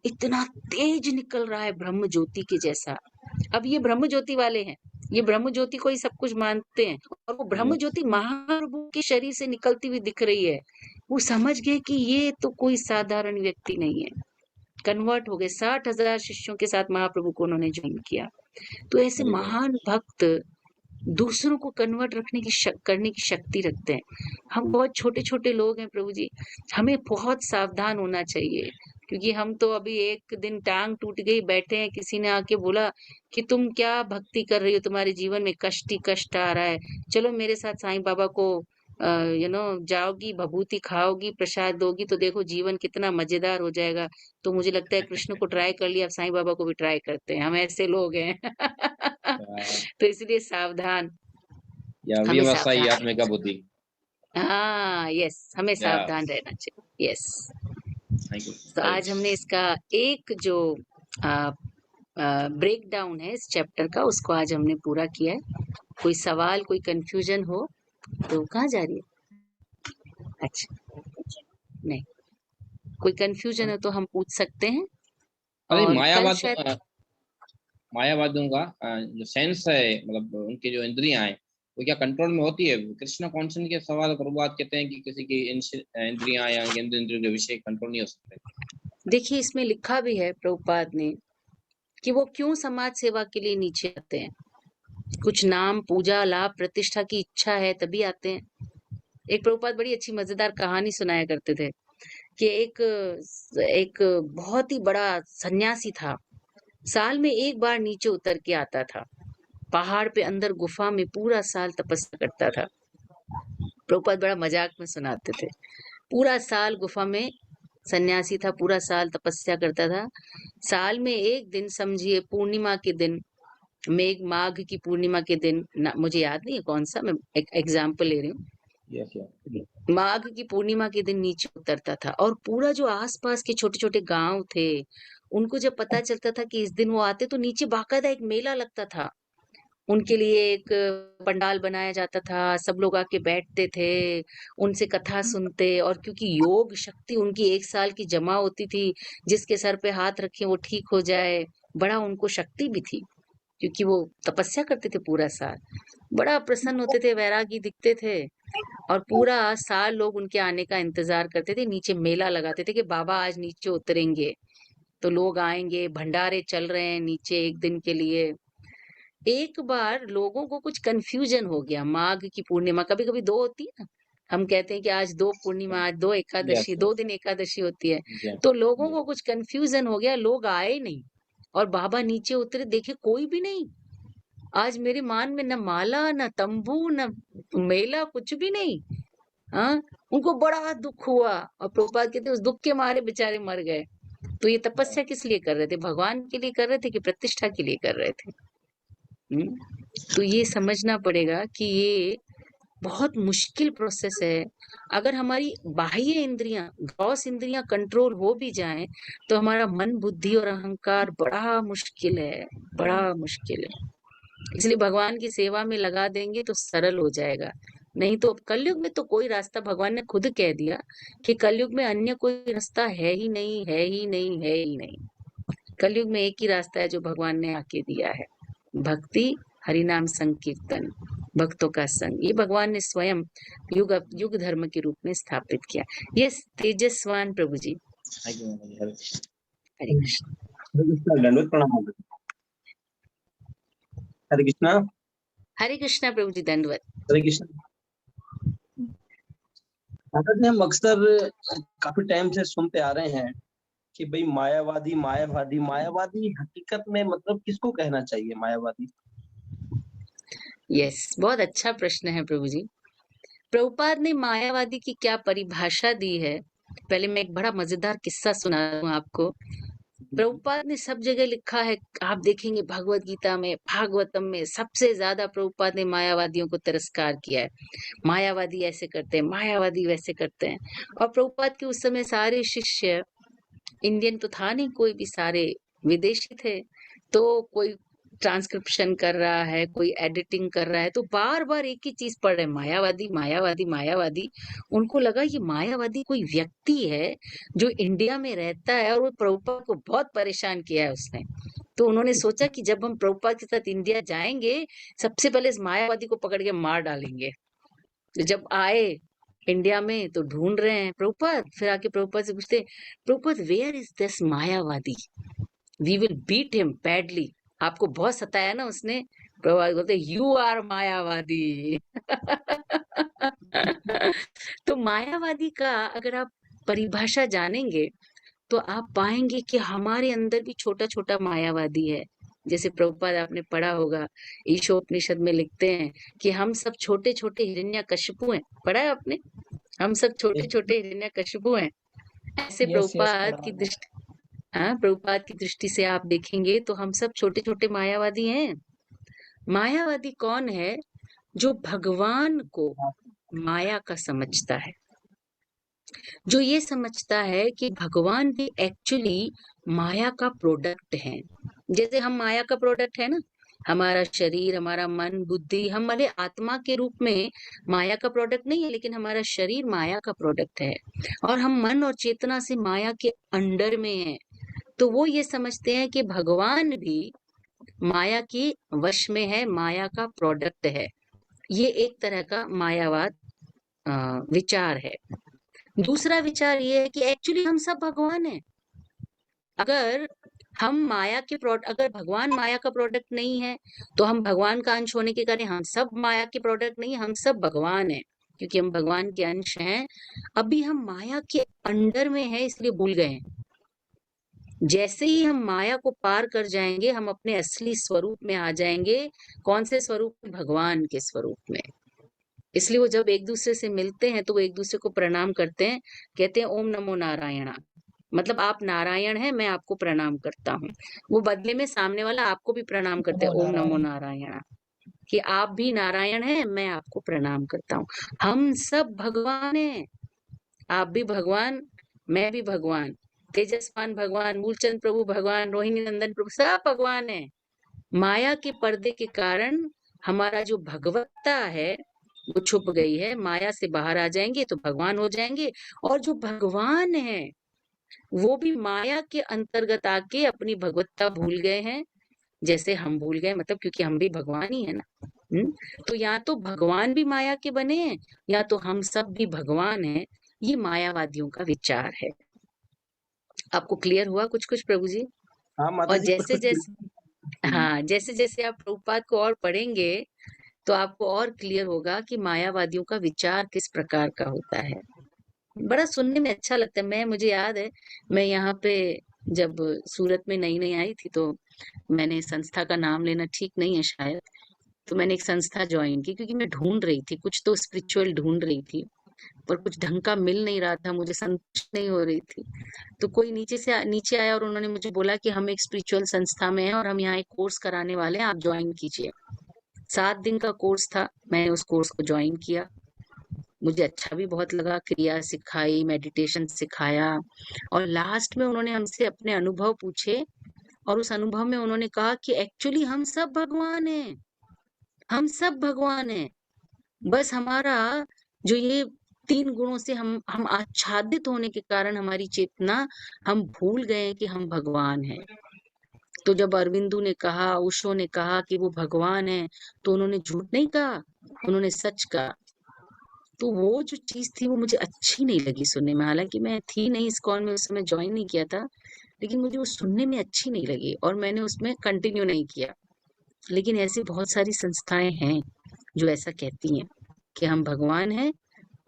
इतना तेज निकल रहा है ब्रह्म ज्योति के जैसा। अब ये ब्रह्म ज्योति वाले हैं, ये ब्रह्म ज्योति को ही सब कुछ मानते हैं, और वो ब्रह्म ज्योति महाप्रभु के शरीर से निकलती हुई दिख रही है। वो समझ गए कि ये तो कोई साधारण व्यक्ति नहीं है। कन्वर्ट हो गए, 60,000 शिष्यों के साथ महाप्रभु को उन्होंने ज्वाइन किया। तो ऐसे महान भक्त दूसरों को कन्वर्ट करने की शक्ति रखते हैं। हम बहुत छोटे छोटे लोग हैं प्रभु जी, हमें बहुत सावधान होना चाहिए, क्योंकि हम तो अभी एक दिन टांग टूट गई, बैठे हैं, किसी ने आके बोला कि तुम क्या भक्ति कर रही हो, तुम्हारे जीवन में कष्ट ही कष्ट आ रहा है, चलो मेरे साथ साईं बाबा को जाओगी, भभूति खाओगी, प्रसाद दोगी, तो देखो जीवन कितना मजेदार हो जाएगा। तो मुझे लगता है कृष्ण को ट्राई कर लिया, अब साईं बाबा को भी ट्राई करते हैं, हम ऐसे लोग हैं। तो इसलिए सावधान, या हमें व्यवसायी सावधान आत्मिक बुद्धि। हाँ यस, हमें सावधान रहना चाहिए। Yes, thank you. तो आज हमने इसका एक जो ब्रेक डाउन है इस चैप्टर का, उसको आज हमने पूरा किया है। कोई सवाल, कोई कंफ्यूजन हो तो कहाँ जा रही है? अच्छा, नहीं, कोई कंफ्यूजन है तो हम पूछ सकते हैं। अरे और कल मायावाद शायद मायावादियों का जो सेंस है, मतलब उनकी जो इंद्रियां हैं, वो क्या कंट्रोल में होती है? कृष्ण कॉन्सेप्ट के सवाल प्रभुपाद कहते हैं कि किसी की इंद्रियां या इंद्रियों के विषय कंट्रोल नहीं हो सकते। देखिए, इसमें लिखा भी है प्रभुपाद ने कि वो क्यों समाज सेवा के लिए नीचे आते हैं। कुछ नाम, पूजा, लाभ, प्रतिष्ठा की इच्छा है तभी आते हैं। एक प्रभुपाद बड़ी अच्छी मजेदार कहानी सुनाया करते थे कि एक बहुत ही बड़ा सन्यासी था, साल में एक बार नीचे उतर के आता था, पहाड़ पे अंदर गुफा में पूरा साल तपस्या करता था। प्रभुपाद बड़ा मजाक में सुनाते थे, पूरा साल गुफा में सन्यासी था, पूरा साल तपस्या करता था। साल में एक दिन, समझिए पूर्णिमा के दिन, माघ की पूर्णिमा के दिन, मुझे याद नहीं है कौन सा, मैं एक एग्जाम्पल ले रही हूँ। माघ की पूर्णिमा के दिन नीचे उतरता था, और पूरा जो आसपास के छोटे छोटे गांव थे, उनको जब पता चलता था कि इस दिन वो आते, तो नीचे बाकायदा एक मेला लगता था, उनके लिए एक पंडाल बनाया जाता था, सब लोग आके बैठते थे, उनसे कथा सुनते, और क्योंकि योग शक्ति उनकी 1 साल की जमा होती थी, जिसके सर पे हाथ रखे वो ठीक हो जाए, बड़ा उनको शक्ति भी थी, क्योंकि वो तपस्या करते थे पूरा साल, बड़ा प्रसन्न होते थे, वैरागी दिखते थे, और पूरा साल लोग उनके आने का इंतजार करते थे। नीचे मेला लगाते थे कि बाबा आज नीचे उतरेंगे, तो लोग आएंगे, भंडारे चल रहे हैं नीचे एक दिन के लिए। एक बार लोगों को कुछ कंफ्यूजन हो गया, माघ की पूर्णिमा कभी कभी 2 होती है ना, हम कहते हैं कि आज 2 पूर्णिमा, आज 2 एकादशी, 2 दिन एकादशी होती है, तो लोगों को कुछ कंफ्यूजन हो गया, लोग आए नहीं, और बाबा नीचे उतरे, देखे कोई भी नहीं। आज मेरे मान में न माला, न तंबू, न मेला, कुछ भी नहीं। हाँ, उनको बड़ा दुख हुआ, और प्रभुपाद कहते उस दुख के मारे बेचारे मर गए। तो ये तपस्या किस लिए कर रहे थे? भगवान के लिए कर रहे थे कि प्रतिष्ठा के लिए कर रहे थे? तो ये समझना पड़ेगा कि ये बहुत मुश्किल प्रोसेस है। अगर हमारी बाह्य इंद्रियां, ग्रॉस इंद्रियां कंट्रोल हो भी जाएं, तो हमारा मन, बुद्धि और अहंकार बड़ा मुश्किल है, बड़ा मुश्किल है। इसलिए भगवान की सेवा में लगा देंगे तो सरल हो जाएगा। नहीं तो कलयुग में तो कोई रास्ता, भगवान ने खुद कह दिया कि कलयुग में अन्य कोई रास्ता है ही नहीं, है ही नहीं, है ही नहीं। कलयुग में एक ही रास्ता है जो भगवान ने आके दिया है, भक्ति, हरिनाम संकीर्तन, भक्तों का संग। ये भगवान ने स्वयं युग धर्म के रूप में स्थापित किया। ये तेजस्वान प्रभु जी, हरे कृष्ण। दंडवत प्रणाम। हरे कृष्णा। हरे कृष्णा प्रभु जी, दंडवत। हरे कृष्णा। हम अक्सर काफी टाइम से सुनते आ रहे हैं कि भाई मायावादी मायावादी मायावादी, हकीकत में मतलब किसको कहना चाहिए मायावादी? यस, बहुत अच्छा प्रश्न है प्रभु जी। प्रभुपाद ने मायावादी की क्या परिभाषा दी है, पहले मैं एक बड़ा मजेदार किस्सा सुना दूं आपको। प्रभुपाद ने सब जगह लिखा है, आप देखेंगे भगवत गीता में, भागवतम में सबसे ज्यादा प्रभुपाद ने मायावादियों को तिरस्कार किया है। मायावादी ऐसे करते हैं, मायावादी वैसे करते हैं। और प्रभुपाद के उस समय सारे शिष्य, इंडियन तो था नहीं कोई भी, सारे विदेशी थे। तो कोई ट्रांसक्रिप्शन कर रहा है, कोई एडिटिंग कर रहा है, तो बार बार एक ही चीज पढ़ रहे हैं, मायावादी मायावादी मायावादी। उनको लगा ये मायावादी कोई व्यक्ति है जो इंडिया में रहता है और वो प्रभुपाद को बहुत परेशान किया है उसने। तो उन्होंने सोचा कि जब हम प्रभुपाद के साथ इंडिया जाएंगे, सबसे पहले इस मायावादी को पकड़ के मार डालेंगे। तो जब आए इंडिया में तो ढूंढ रहे हैं प्रभुपाद, फिर आके प्रभुपाद से पूछते, प्रभुपाद वेयर इज दिस मायावादी, we will beat him badly. आपको बहुत सताया ना उसने। प्रभुपाद बोलते यू आर मायावादी। तो मायावादी का अगर आप परिभाषा जानेंगे तो आप पाएंगे कि हमारे अंदर भी छोटा छोटा मायावादी है। जैसे प्रभुपाद आपने पढ़ा होगा, ईशोपनिषद में लिखते हैं कि हम सब छोटे छोटे हिरण्यकशिपु हैं। पढ़ा है आपने? हम सब छोटे छोटे हिरण्यकशिपु हैं। ऐसे प्रभुपाद की दृष्टि, हाँ, प्रभुपाद की दृष्टि से आप देखेंगे तो हम सब छोटे छोटे मायावादी हैं। मायावादी कौन है? जो भगवान को माया का समझता है, जो ये समझता है कि भगवान भी एक्चुअली माया का प्रोडक्ट है। जैसे हम माया का प्रोडक्ट है ना, हमारा शरीर, हमारा मन, बुद्धि, हम भले आत्मा के रूप में माया का प्रोडक्ट नहीं है, लेकिन हमारा शरीर माया का प्रोडक्ट है और हम मन और चेतना से माया के अंडर में है। तो वो ये समझते हैं कि भगवान भी माया के वश में है, माया का प्रोडक्ट है। ये एक तरह का मायावाद विचार है। दूसरा विचार ये है कि एक्चुअली हम सब भगवान हैं। अगर हम माया के अगर भगवान माया का प्रोडक्ट नहीं है तो हम भगवान का अंश होने के कारण हम सब माया के प्रोडक्ट नहीं है, हम सब भगवान हैं क्योंकि हम भगवान के अंश हैं। अभी हम माया के अंडर में हैं इसलिए भूल गए हैं। जैसे ही हम माया को पार कर जाएंगे हम अपने असली स्वरूप में आ जाएंगे। कौन से स्वरूप? भगवान के स्वरूप में। इसलिए वो जब एक दूसरे से मिलते हैं तो वो एक दूसरे को प्रणाम करते हैं, कहते हैं ओम नमो नारायणा, मतलब आप नारायण हैं, मैं आपको प्रणाम करता हूँ। वो बदले में सामने वाला आपको भी प्रणाम करते हैं, ओम नमो नारायणा, कि आप भी नारायण हैं, मैं आपको प्रणाम करता हूँ। हम सब भगवान हैं, आप भी भगवान, मैं भी भगवान, तेजस्वान भगवान, मूलचंद प्रभु भगवान, रोहिणी नंदन प्रभु, सब भगवान है। माया के पर्दे के कारण हमारा जो भगवत्ता है वो छुप गई है। माया से बाहर आ जाएंगे तो भगवान हो जाएंगे। और जो भगवान है वो भी माया के अंतर्गत आके अपनी भगवत्ता भूल गए हैं, जैसे हम भूल गए, मतलब क्योंकि हम भी भगवान ही है ना। तो या तो भगवान भी माया के बने हैं या तो हम सब भी भगवान हैं। ये मायावादियों का विचार है। आपको क्लियर हुआ कुछ कुछ प्रभु जी? हाँ माता और जी, जैसे जैसे, हाँ, जैसे जैसे आप प्रभुपाद को और पढ़ेंगे तो आपको और क्लियर होगा कि मायावादियों का विचार किस प्रकार का होता है। बड़ा सुनने में अच्छा लगता है। मुझे याद है, मैं यहाँ पे जब सूरत में नई नई आई थी तो मैंने संस्था का नाम लेना ठीक नहीं है शायद, तो मैंने एक संस्था ज्वाइन की क्योंकि मैं ढूंढ रही थी कुछ तो स्पिरिचुअल ढूंढ रही थी, पर कुछ ढंग का मिल नहीं रहा था, मुझे संतुष्ट नहीं हो रही थी। तो कोई नीचे आया और उन्होंने मुझे बोला कि हम एक स्पिरिचुअल संस्था में हैं और हम यहाँ एक कोर्स कराने वाले हैं, आप ज्वाइन कीजिए। 7 दिन का कोर्स था, मैंने उस कोर्स को ज्वाइन किया। मुझे अच्छा भी बहुत लगा, क्रिया सिखाई, मेडिटेशन सिखाया और लास्ट में उन्होंने हमसे अपने अनुभव पूछे और उस अनुभव में उन्होंने कहा कि एक्चुअली हम सब भगवान हैं, हम सब भगवान हैं। बस हमारा जो ये 3 गुणों से हम आच्छादित होने के कारण हमारी चेतना, हम भूल गए कि हम भगवान हैं। तो जब अरविंदो ने कहा, ओशो ने कहा कि वो भगवान है तो उन्होंने झूठ नहीं कहा, उन्होंने सच कहा। तो वो जो चीज थी वो मुझे अच्छी नहीं लगी सुनने में। हालांकि मैं थी नहीं इस कॉल में, उस समय ज्वाइन नहीं किया था, लेकिन मुझे वो सुनने में अच्छी नहीं लगी और मैंने उसमें कंटिन्यू नहीं किया। लेकिन ऐसी बहुत सारी संस्थाएं हैं जो ऐसा कहती हैं कि हम भगवान हैं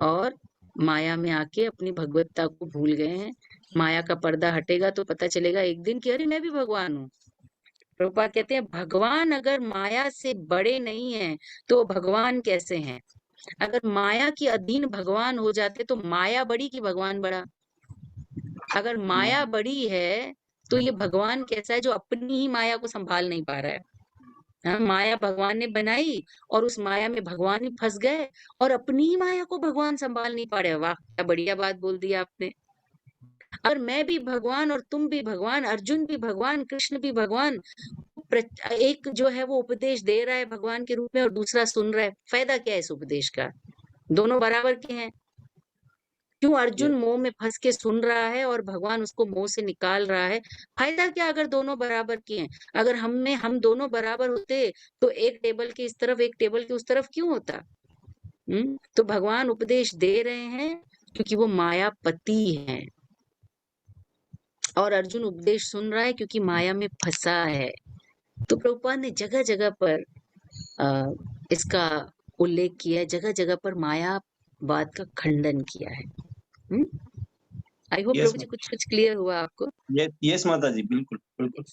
और माया में आके अपनी भगवत्ता को भूल गए हैं। माया का पर्दा हटेगा तो पता चलेगा एक दिन कि अरे मैं भी भगवान हूँ। प्रभुपाद कहते हैं भगवान अगर माया से बड़े नहीं हैं तो भगवान कैसे हैं? अगर माया के अधीन भगवान हो जाते तो माया बड़ी कि भगवान बड़ा? अगर माया बड़ी है तो ये भगवान कैसा है जो अपनी ही माया को संभाल नहीं पा रहा है। हाँ, माया भगवान ने बनाई और उस माया में भगवान ही फंस गए और अपनी ही माया को भगवान संभाल नहीं पा रहे। वाह, क्या बढ़िया बात बोल दी आपने। अगर मैं भी भगवान और तुम भी भगवान, अर्जुन भी भगवान, कृष्ण भी भगवान, एक जो है वो उपदेश दे रहा है भगवान के रूप में और दूसरा सुन रहा है, फायदा क्या है इस उपदेश का? दोनों बराबर के हैं। क्यों अर्जुन मोह में फंस के सुन रहा है और भगवान उसको मोह से निकाल रहा है? फायदा क्या अगर दोनों बराबर के हैं? अगर हम दोनों बराबर होते तो एक टेबल के इस तरफ एक टेबल के उस तरफ क्यों होता? तो भगवान उपदेश दे रहे हैं क्योंकि वो मायापति हैं और अर्जुन उपदेश सुन रहा है क्योंकि माया में फंसा है। तो प्रभुपाद ने जगह जगह पर इसका उल्लेख किया है, जगह जगह पर मायावाद का खंडन किया है। आई होप प्रभु जी कुछ क्लियर हुआ आपको? यस माता जी, बिल्कुल बिल्कुल।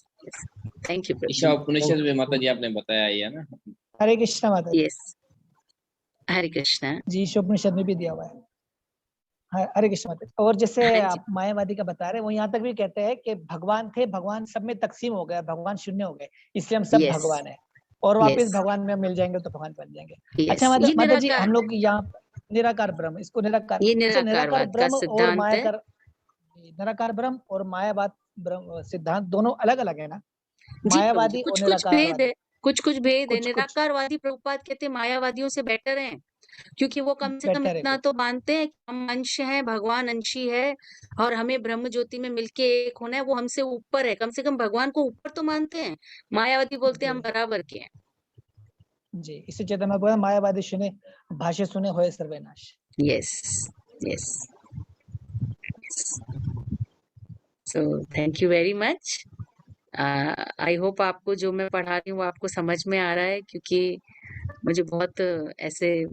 थैंक यू प्रभु। ईशा उपनिषद में माता जी आपने बताया ही है ना। हरे कृष्णा माता जी। यस, हरे कृष्णा जी, उपनिषद में भी दिया हुआ है। हरे कृष्ण माता जी। और जैसे हाँ जी। आप मायावादी का बता रहे हैं, वो यहाँ तक भी कहते हैं कि भगवान थे, भगवान सब में तकसीम हो गया, भगवान शून्य हो गए, इसलिए हम सब Yes. भगवान है और वापस Yes. भगवान में मिल जाएंगे तो भगवान बन जाएंगे। Yes. अच्छा ये माता जी, निराकार, हम लोग यहाँ निराकार ब्रह्म, इसको निराकार, ये अच्छा निराकार निराकारवाद का ब्रह्म और सिद्धांत है। मायाकार, निराकार ब्रह्म और मायावाद ब्रह्म सिद्धांत दोनों अलग अलग है ना? जी प्रभु जी, मायावादी और कुछ कुछ भेद निराकारवादी, है, कुछ कुछ भेद है। कुछ कुछ निराकारवादी प्रभुपाद कहते हैं मायावादियों से बेटर हैं, क्योंकि वो कम से कम बेटर है इतना कुछ। तो मानते हैं कि हम अंश हैं, भगवान अंशी है और हमें ब्रह्म ज्योति में मिलके एक होना है। वो हमसे ऊपर है, कम से कम भगवान को ऊपर तो मानते हैं। मायावादी बोलते हैं हम बराबर के हैं। जी, इसी चेतन में बोला मायावादी सुने भाष्य सुने होए सर्वनाश। Yes yes. So thank you very much. I hope आपको जो मैं पढ़ा रही हूँ वो आपको समझ में आ रहा है, क्योंकि मुझे बहुत ऐसे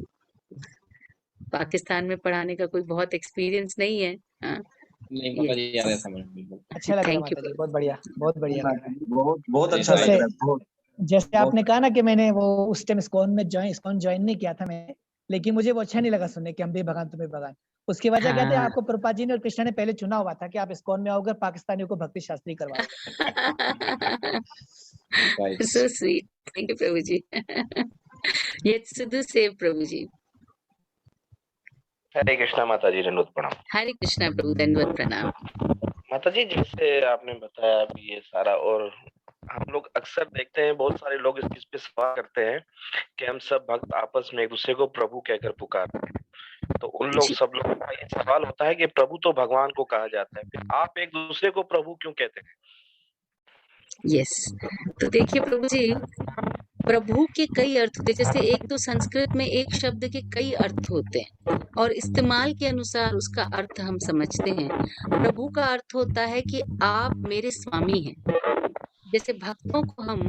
पाकिस्तान में पढ़ाने का कोई बहुत एक्सपीरियंस नहीं है। नहीं माता जी आ रहा है समझ में। अच्छा लग रहा है थैंक माता यू। जी, बहुत बढ़िया, बहुत बढ़िया लग रहा है। बहुत बहुत अच्छा लग जैसे रहा है, बहुत। जैसे आपने कहा ना कि मैंने वो उस टाइम इस्कॉन ज्वाइन नहीं किया था मैंने, लेकिन मुझे वो अच्छा नहीं लगा सुनने कि हम भी भगवान तुम्हें भगवान। उसकी वजह क्या थी, हाँ। आपको प्रभुपाद जी ने और कृष्ण ने पहले चुना हुआ था कि आप इस्कॉन में आओगे, पाकिस्तानियों को भक्ति शास्त्री करवाओगे। So sweet, thank you Prabhu जी। ये सिद्धू सेव प्रभु जी। हरे कृष्णा माता जी, दंडवत प्रणाम। हरे कृष्णा प्रभु, दंडवत प्रणाम। माता जी, जैसे आपने बताया अभी ये सारा, और हम लोग अक्सर देखते हैं बहुत सारे लोग इस पे सवाल करते हैं कि हम सब भक्त आपस में एक दूसरे को प्रभु कहकर पुकारते हैं। तो उन लोग सब लोगों का ये सवाल होता है कि प्रभु तो भगवान को कहा जाता है, फिर आप एक दूसरे को प्रभु क्यों कहते हैं? यस, तो देखिए प्रभु जी, प्रभु के कई अर्थ होते हैं। जैसे एक तो संस्कृत में एक शब्द के कई अर्थ होते हैं और इस्तेमाल के अनुसार उसका अर्थ हम समझते हैं। प्रभु का अर्थ होता है कि आप मेरे स्वामी हैं। जैसे भक्तों को हम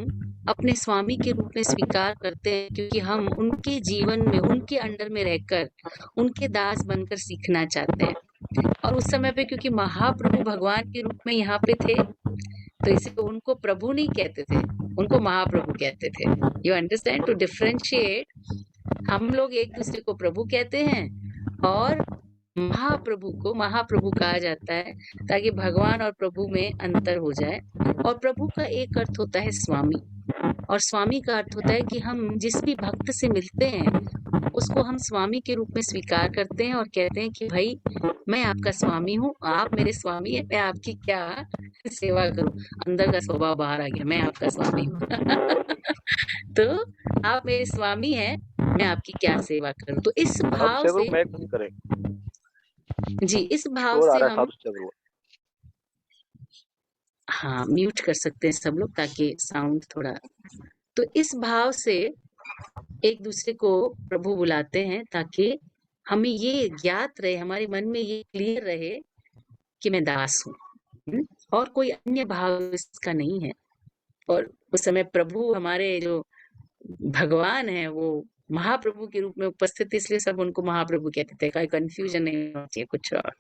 अपने स्वामी के रूप में स्वीकार करते हैं, क्योंकि हम उनके जीवन में, उनके अंडर में रहकर, उनके दास बनकर सीखना चाहते हैं। और उस समय पे क्योंकि महाप्रभु भगवान के रूप में यहाँ पे थे, तो इसे उनको प्रभु नहीं कहते थे, उनको महाप्रभु कहते थे। You understand, to differentiate. हम लोग एक दूसरे को प्रभु कहते हैं और महाप्रभु को महाप्रभु कहा जाता है, ताकि भगवान और प्रभु में अंतर हो जाए। और प्रभु का एक अर्थ होता है स्वामी, और स्वामी का अर्थ होता है कि हम जिस भी भक्त से मिलते हैं उसको हम स्वामी के रूप में स्वीकार करते हैं और कहते हैं कि भाई मैं आपका स्वामी हूँ, आप मेरे स्वामी हैं, मैं आपकी क्या सेवा करूं। अंदर का स्वभाव बाहर आ गया, मैं आपका स्वामी हूँ। तो आप मेरे स्वामी हैं, मैं आपकी क्या सेवा करूं। तो इस भाव से जी, इस भाव से हम हाँ म्यूट कर सकते हैं सब लोग, ताकि साउंड थोड़ा। तो इस भाव से एक दूसरे को प्रभु बुलाते हैं, ताकि हमें ये ज्ञात रहे, हमारे मन में ये क्लियर रहे कि मैं दास हूँ, और कोई अन्य भाव इसका नहीं है। और उस समय प्रभु हमारे जो भगवान है वो महाप्रभु के रूप में उपस्थित, इसलिए सब उनको महाप्रभु कहते थे। कोई कंफ्यूजन नहीं होना चाहिए, कुछ और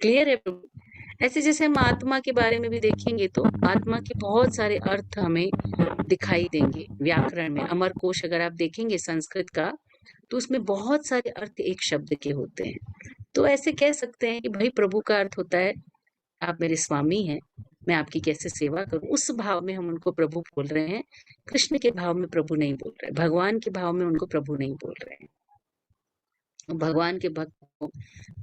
क्लियर है प्रभु। ऐसे जैसे हम आत्मा के बारे में भी देखेंगे तो आत्मा के बहुत सारे अर्थ हमें दिखाई देंगे व्याकरण में। अमर कोश अगर आप देखेंगे संस्कृत का, तो उसमें बहुत सारे अर्थ एक शब्द के होते हैं। तो ऐसे कह सकते हैं कि भाई प्रभु का अर्थ होता है आप मेरे स्वामी हैं, मैं आपकी कैसे सेवा करूं, उस भाव में हम उनको प्रभु बोल रहे हैं। कृष्ण के भाव में प्रभु नहीं बोल रहे, भगवान के भाव में उनको प्रभु नहीं बोल रहे हैं। भगवान के भक्त को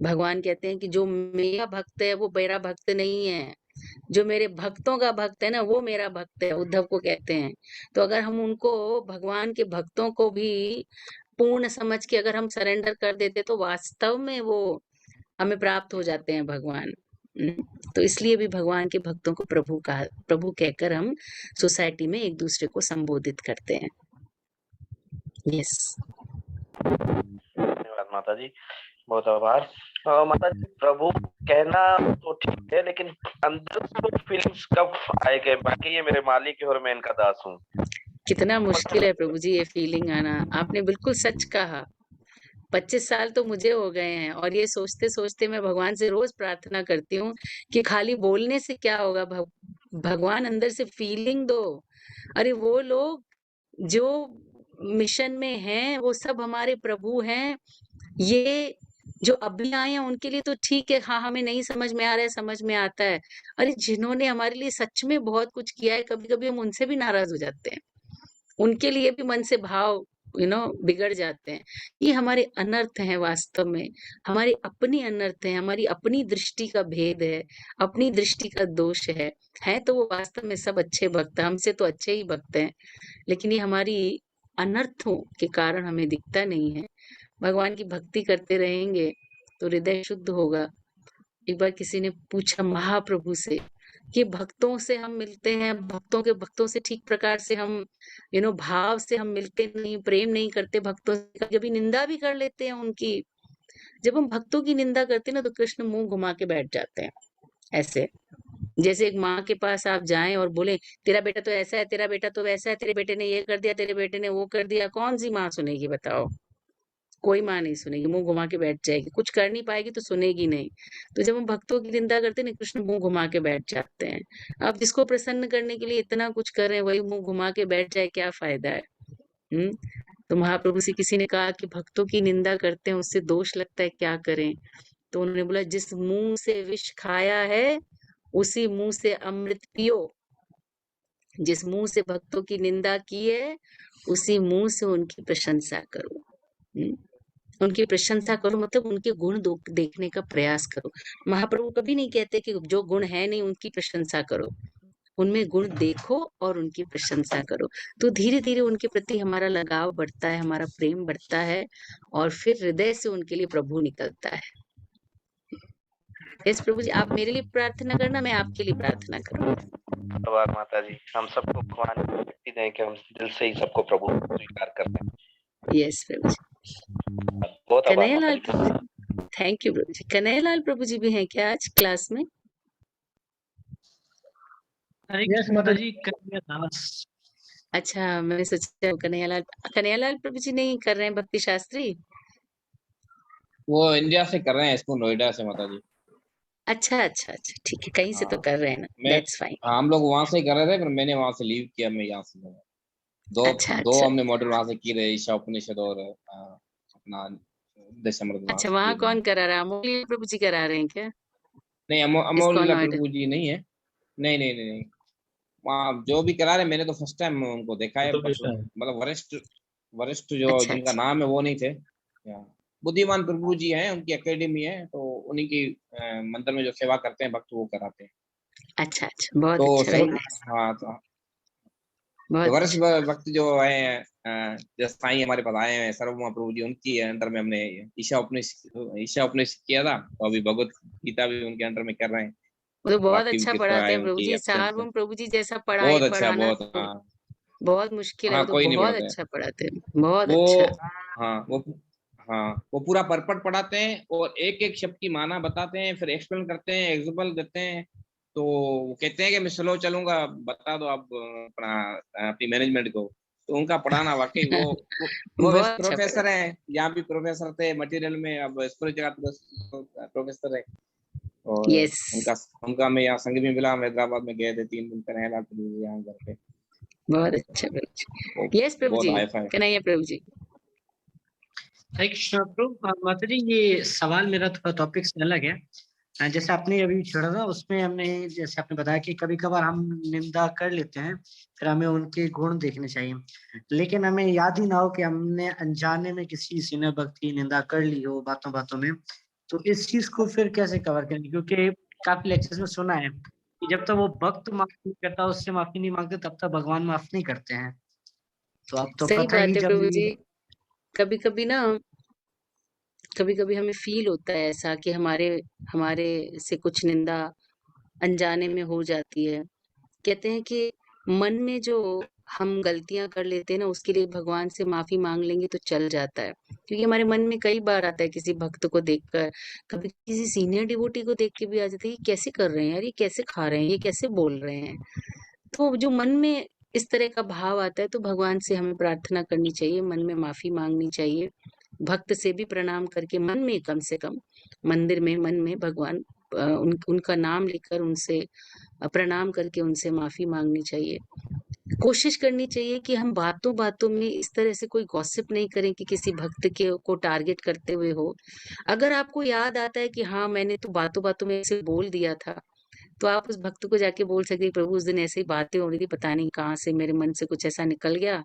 भगवान कहते हैं कि जो मेरा भक्त है वो मेरा भक्त नहीं है, जो मेरे भक्तों का भक्त है ना वो मेरा भक्त है, उद्धव को कहते हैं। तो अगर हम उनको, भगवान के भक्तों को भी पूर्ण समझ के अगर हम सरेंडर कर देते तो वास्तव में वो हमें प्राप्त हो जाते हैं भगवान। तो इसलिए भी भगवान के भक्तों को प्रभु कहकर हम सोसाइटी में एक दूसरे को संबोधित करते हैं। यस। धन्यवाद माता जी, बहुत आभार। माता जी, प्रभु कहना तो ठीक है, लेकिन अंदर से वो फीलिंग्स कब आएगा? बाकी ये मेरे मालिक है और मैं इनका दास हूँ। कितना मुश्किल है प्रभु जी ये फीलिंग आना। आपने बिल्कुल सच कहा। 25 साल तो मुझे हो गए हैं और ये सोचते सोचते मैं भगवान से रोज प्रार्थना करती हूँ कि खाली बोलने से क्या होगा, भगवान अंदर से फीलिंग दो। अरे वो लोग जो मिशन में हैं वो सब हमारे प्रभु हैं। ये जो अभी आए हैं उनके लिए तो ठीक है, हाँ हमें नहीं समझ में आ रहा है, समझ में आता है। अरे जिन्होंने हमारे लिए सच में बहुत कुछ किया है, कभी कभी हम उनसे भी नाराज हो जाते हैं, उनके लिए भी मन से भाव बिगड़ जाते हैं। ये हमारे अनर्थ हैं, वास्तव में हमारी अपनी अनर्थ है, हमारी अपनी दृष्टि का भेद है, अपनी दृष्टि का दोष है तो वो वास्तव में सब अच्छे भक्त हैं, हमसे तो अच्छे ही भक्त हैं, लेकिन ये हमारी अनर्थों के कारण हमें दिखता नहीं है। भगवान की भक्ति करते रहेंगे तो हृदय शुद्ध होगा। एक बार किसी ने पूछा महाप्रभु से कि भक्तों से हम मिलते हैं, भक्तों से ठीक प्रकार से हम भाव से हम मिलते नहीं, प्रेम नहीं करते भक्तों से, कभी निंदा भी कर लेते हैं उनकी। जब हम भक्तों की निंदा करते हैं ना तो कृष्ण मुंह घुमा के बैठ जाते हैं ऐसे। जैसे एक माँ के पास आप जाएं और बोले तेरा बेटा तो ऐसा है, तेरा बेटा तो वैसा है, तेरे बेटे ने ये कर दिया, तेरे बेटे ने वो कर दिया, कौन सी माँ सुनेगी बताओ? कोई माँ नहीं सुनेगी, मुंह घुमा के बैठ जाएगी, कुछ कर नहीं पाएगी तो सुनेगी नहीं। तो जब हम भक्तों की निंदा करते हैं ना, कृष्ण मुंह घुमा के बैठ जाते हैं। आप जिसको प्रसन्न करने के लिए इतना कुछ कर रहे हैं वही मुंह घुमा के बैठ जाए, क्या फायदा है? तो महाप्रभु से किसी ने कहा कि भक्तों की निंदा करते हैं उससे दोष लगता है, क्या करें? तो उन्होंने बोला जिस मुंह से विष खाया है उसी मुंह से अमृत पियो। जिस मुंह से भक्तों की निंदा की है उसी मुंह से उनकी प्रशंसा करो। उनकी प्रशंसा करो मतलब उनके गुण देखने का प्रयास करो। महाप्रभु कभी नहीं कहते कि जो गुण है नहीं उनकी प्रशंसा करो, उनमें गुण देखो और उनकी प्रशंसा करो। तो धीरे धीरे उनके प्रति हमारा लगाव बढ़ता है, हमारा प्रेम बढ़ता है और फिर हृदय से उनके लिए प्रभु निकलता है। यस प्रभु जी, आप मेरे लिए प्रार्थना करना, मैं आपके लिए प्रार्थना करूंगी। धन्यवाद माता जी, हम सबको भगवान की शक्ति दें कि हम दिल से ही सबको प्रभु स्वीकार करते हैं। यस प्रभु जी। बहुत आभार माता कन्हैयालाल जी। प्रभु जी, थैंक यू प्रभु जी। कन्हैयालाल प्रभु जी भी हैं क्या आज क्लास में? हरे यस कृष्ण माता माता जी, कन्हैया दास। अच्छा, मैंने सोचा कन्हैयालाल प्रभु जी नहीं कर रहे हैं भक्ति शास्त्री? वो इंडिया से कर रहे हैं इसको, नोएडा से माता जी। अच्छा अच्छा अच्छा, ठीक है, कहीं से तो हाँ, कर रहे हैं ना, दैट्स फाइन। हम लोग वहां से ही कर रहे थे, पर मैंने वहां से लीव किया, मैं यहाँ से दो अच्छा दो अच्छा हमने मॉड्यूल वहां से किए थे, ईशा उपनिषद और अपना दशामृत वहां अच्छा, से वहाँ किए थे। कौन करा रहा है? अमूल्य प्रभु जी करा रहे हैं क्या? नहीं, इस्कॉन अमोल नोएडा? प्रभु जी नहीं है। नहीं नहीं नहीं नहीं, वहाँ जो भी करा रहे, मैंने तो फर्स्ट टाइम उनको देखा है, बट मतलब वरिष्ठ जो अच्छा जिनका अच्छा नाम है वो नहीं थे। बुद्धिमान प्रभु जी हैं, उनकी एकेडमी है, तो उन्हीं की मंदिर में जो सेवा करते हैं भक्त वो कराते हैं। अच्छा अच्छा, बहुत तो अच्छा, वेरी नाइस, हाँ, तो बहुत वरिष्ठ अच्छा। भक्त जो है जो साईं हमारे पास आए हैं सर्वभौम प्रभु जी, उनकी अंडर में हमने ईशा उपनिषद किया था, तो अभी भगवत गीता भी उनके अंडर में कर रहे हैं। वो तो तो बहुत आपकी भी अच्छा कृपा पढ़ाते है हैं प्रभु उनकी जी, एब्सेंस से। सार्वभौम प्रभु जी जैसा बहुत अच्छा, पढ़ाना बहुत, तो हाँ बहुत मुश्किल है, हाँ, वो तो कोई नहीं बहुत पढ़ाते अच्छा पढ़ाते हैं, बहुत वो। अच्छा। हाँ वो हाँ वो पूरा परपट पढ़ाते हैं और एक एक शब्द की माना बताते हैं, फिर एक्सप्लेन करते हैं, एग्जाम्पल देते हैं। तो वो कहते हैं कि मैं स्लो चलूंगा, बता दो आप अपनी मैनेजमेंट को। तो उनका पढ़ाना वाकई वो बहुत अच्छा प्रोफेसर पढ़ाते है, यहाँ भी प्रोफेसर थे मटेरियल में, अब स्पिरिचुअल प्रोफेसर है। और हैं। यस, उनका उनका मैं यहाँ संग भी मिला, हम हैदराबाद में गए थे 3 दिन का, रहना यहाँ घर पे। बहुत अच्छा प्रभु जी। यस प्रभु बहुत जी, हाई फाई। कन्हैया प्रभु जी। हरे कृष्ण प्रभु। माता जी, ये सवाल मेरा थोड़ा टॉपिक से अलग है। जैसे आपने अभी छोड़ा था उसमें हमने जैसे आपने बताया कि कभी कभार हम निंदा कर लेते हैं, फिर हमें उनके गुण देखने चाहिए, लेकिन हमें याद ही ना हो कि हमने अनजाने में किसी सीनियर भक्त की निंदा कर ली हो बातों बातों में, तो इस चीज को फिर कैसे कवर करेंगे? क्योंकि काफी लेक्चर्स में सुना है कि जब तक वो भक्त माफ नहीं करता, उससे माफी नहीं मांगते, तब तक भगवान माफ नहीं करते हैं। तो अब तो सही पता ही बात है जब प्रभु जी। कभी कभी ना, कभी कभी हमें फील होता है ऐसा कि हमारे हमारे से कुछ निंदा अनजाने में हो जाती है। कहते हैं कि मन में जो हम गलतियां कर लेते हैं ना, उसके लिए भगवान से माफी मांग लेंगे तो चल जाता है। क्योंकि हमारे मन में कई बार आता है किसी भक्त को देखकर, कभी किसी सीनियर डिवोटी को देख के भी आ जाता है, ये कैसे कर रहे हैं यार, ये कैसे खा रहे हैं, ये कैसे बोल रहे हैं। तो जो मन में इस तरह का भाव आता है, तो भगवान से हमें प्रार्थना करनी चाहिए, मन में माफी मांगनी चाहिए। भक्त से भी प्रणाम करके मन में, कम से कम मंदिर में मन में भगवान उनका नाम लेकर उनसे प्रणाम करके उनसे माफी मांगनी चाहिए। कोशिश करनी चाहिए कि हम बातों बातों में इस तरह से कोई गॉसिप नहीं करें कि किसी भक्त के को टारगेट करते हुए हो। अगर आपको याद आता है कि हाँ मैंने तो बातों बातों में ऐसे बोल दिया था, तो आप उस भक्त को जाके बोल सकते हैं, प्रभु उस दिन ऐसे ही बातें हो रही थी, पता नहीं कहाँ से मेरे मन से कुछ ऐसा निकल गया,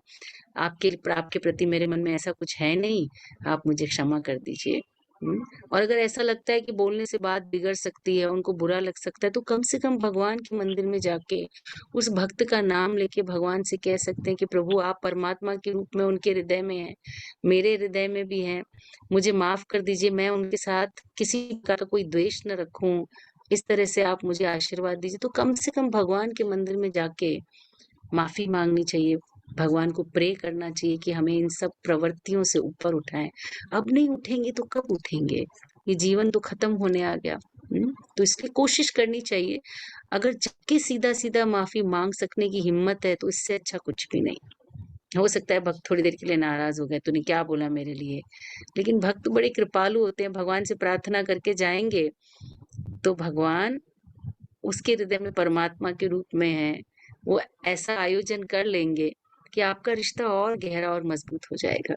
आपके प्रति मेरे मन में ऐसा कुछ है नहीं, आप मुझे क्षमा कर दीजिए। और अगर ऐसा लगता है कि बोलने से बात बिगड़ सकती है, उनको बुरा लग सकता है, तो कम से कम भगवान के मंदिर में जाके उस भक्त का नाम लेके भगवान से कह सकते हैं कि प्रभु आप परमात्मा के रूप में उनके हृदय में हैं, मेरे हृदय में भी हैं, मुझे माफ कर दीजिए, मैं उनके साथ किसी प्रकार का कोई द्वेष न रखूं, इस तरह से आप मुझे आशीर्वाद दीजिए। तो कम से कम भगवान के मंदिर में जाके माफी मांगनी चाहिए, भगवान को प्रे करना चाहिए कि हमें इन सब प्रवृत्तियों से ऊपर उठाएं। अब नहीं उठेंगे तो कब उठेंगे? ये जीवन तो खत्म होने आ गया। तो इसलिए कोशिश करनी चाहिए। अगर जाके सीधा सीधा माफी मांग सकने की हिम्मत है, तो इससे अच्छा कुछ भी नहीं। हो सकता है भक्त थोड़ी देर के लिए नाराज हो गए, तूने क्या बोला मेरे लिए, लेकिन भक्त बड़े कृपालु होते हैं, भगवान से प्रार्थना करके जाएंगे तो भगवान उसके हृदय में परमात्मा के रूप में है, वो ऐसा आयोजन कर लेंगे कि आपका रिश्ता और गहरा और मजबूत हो जाएगा।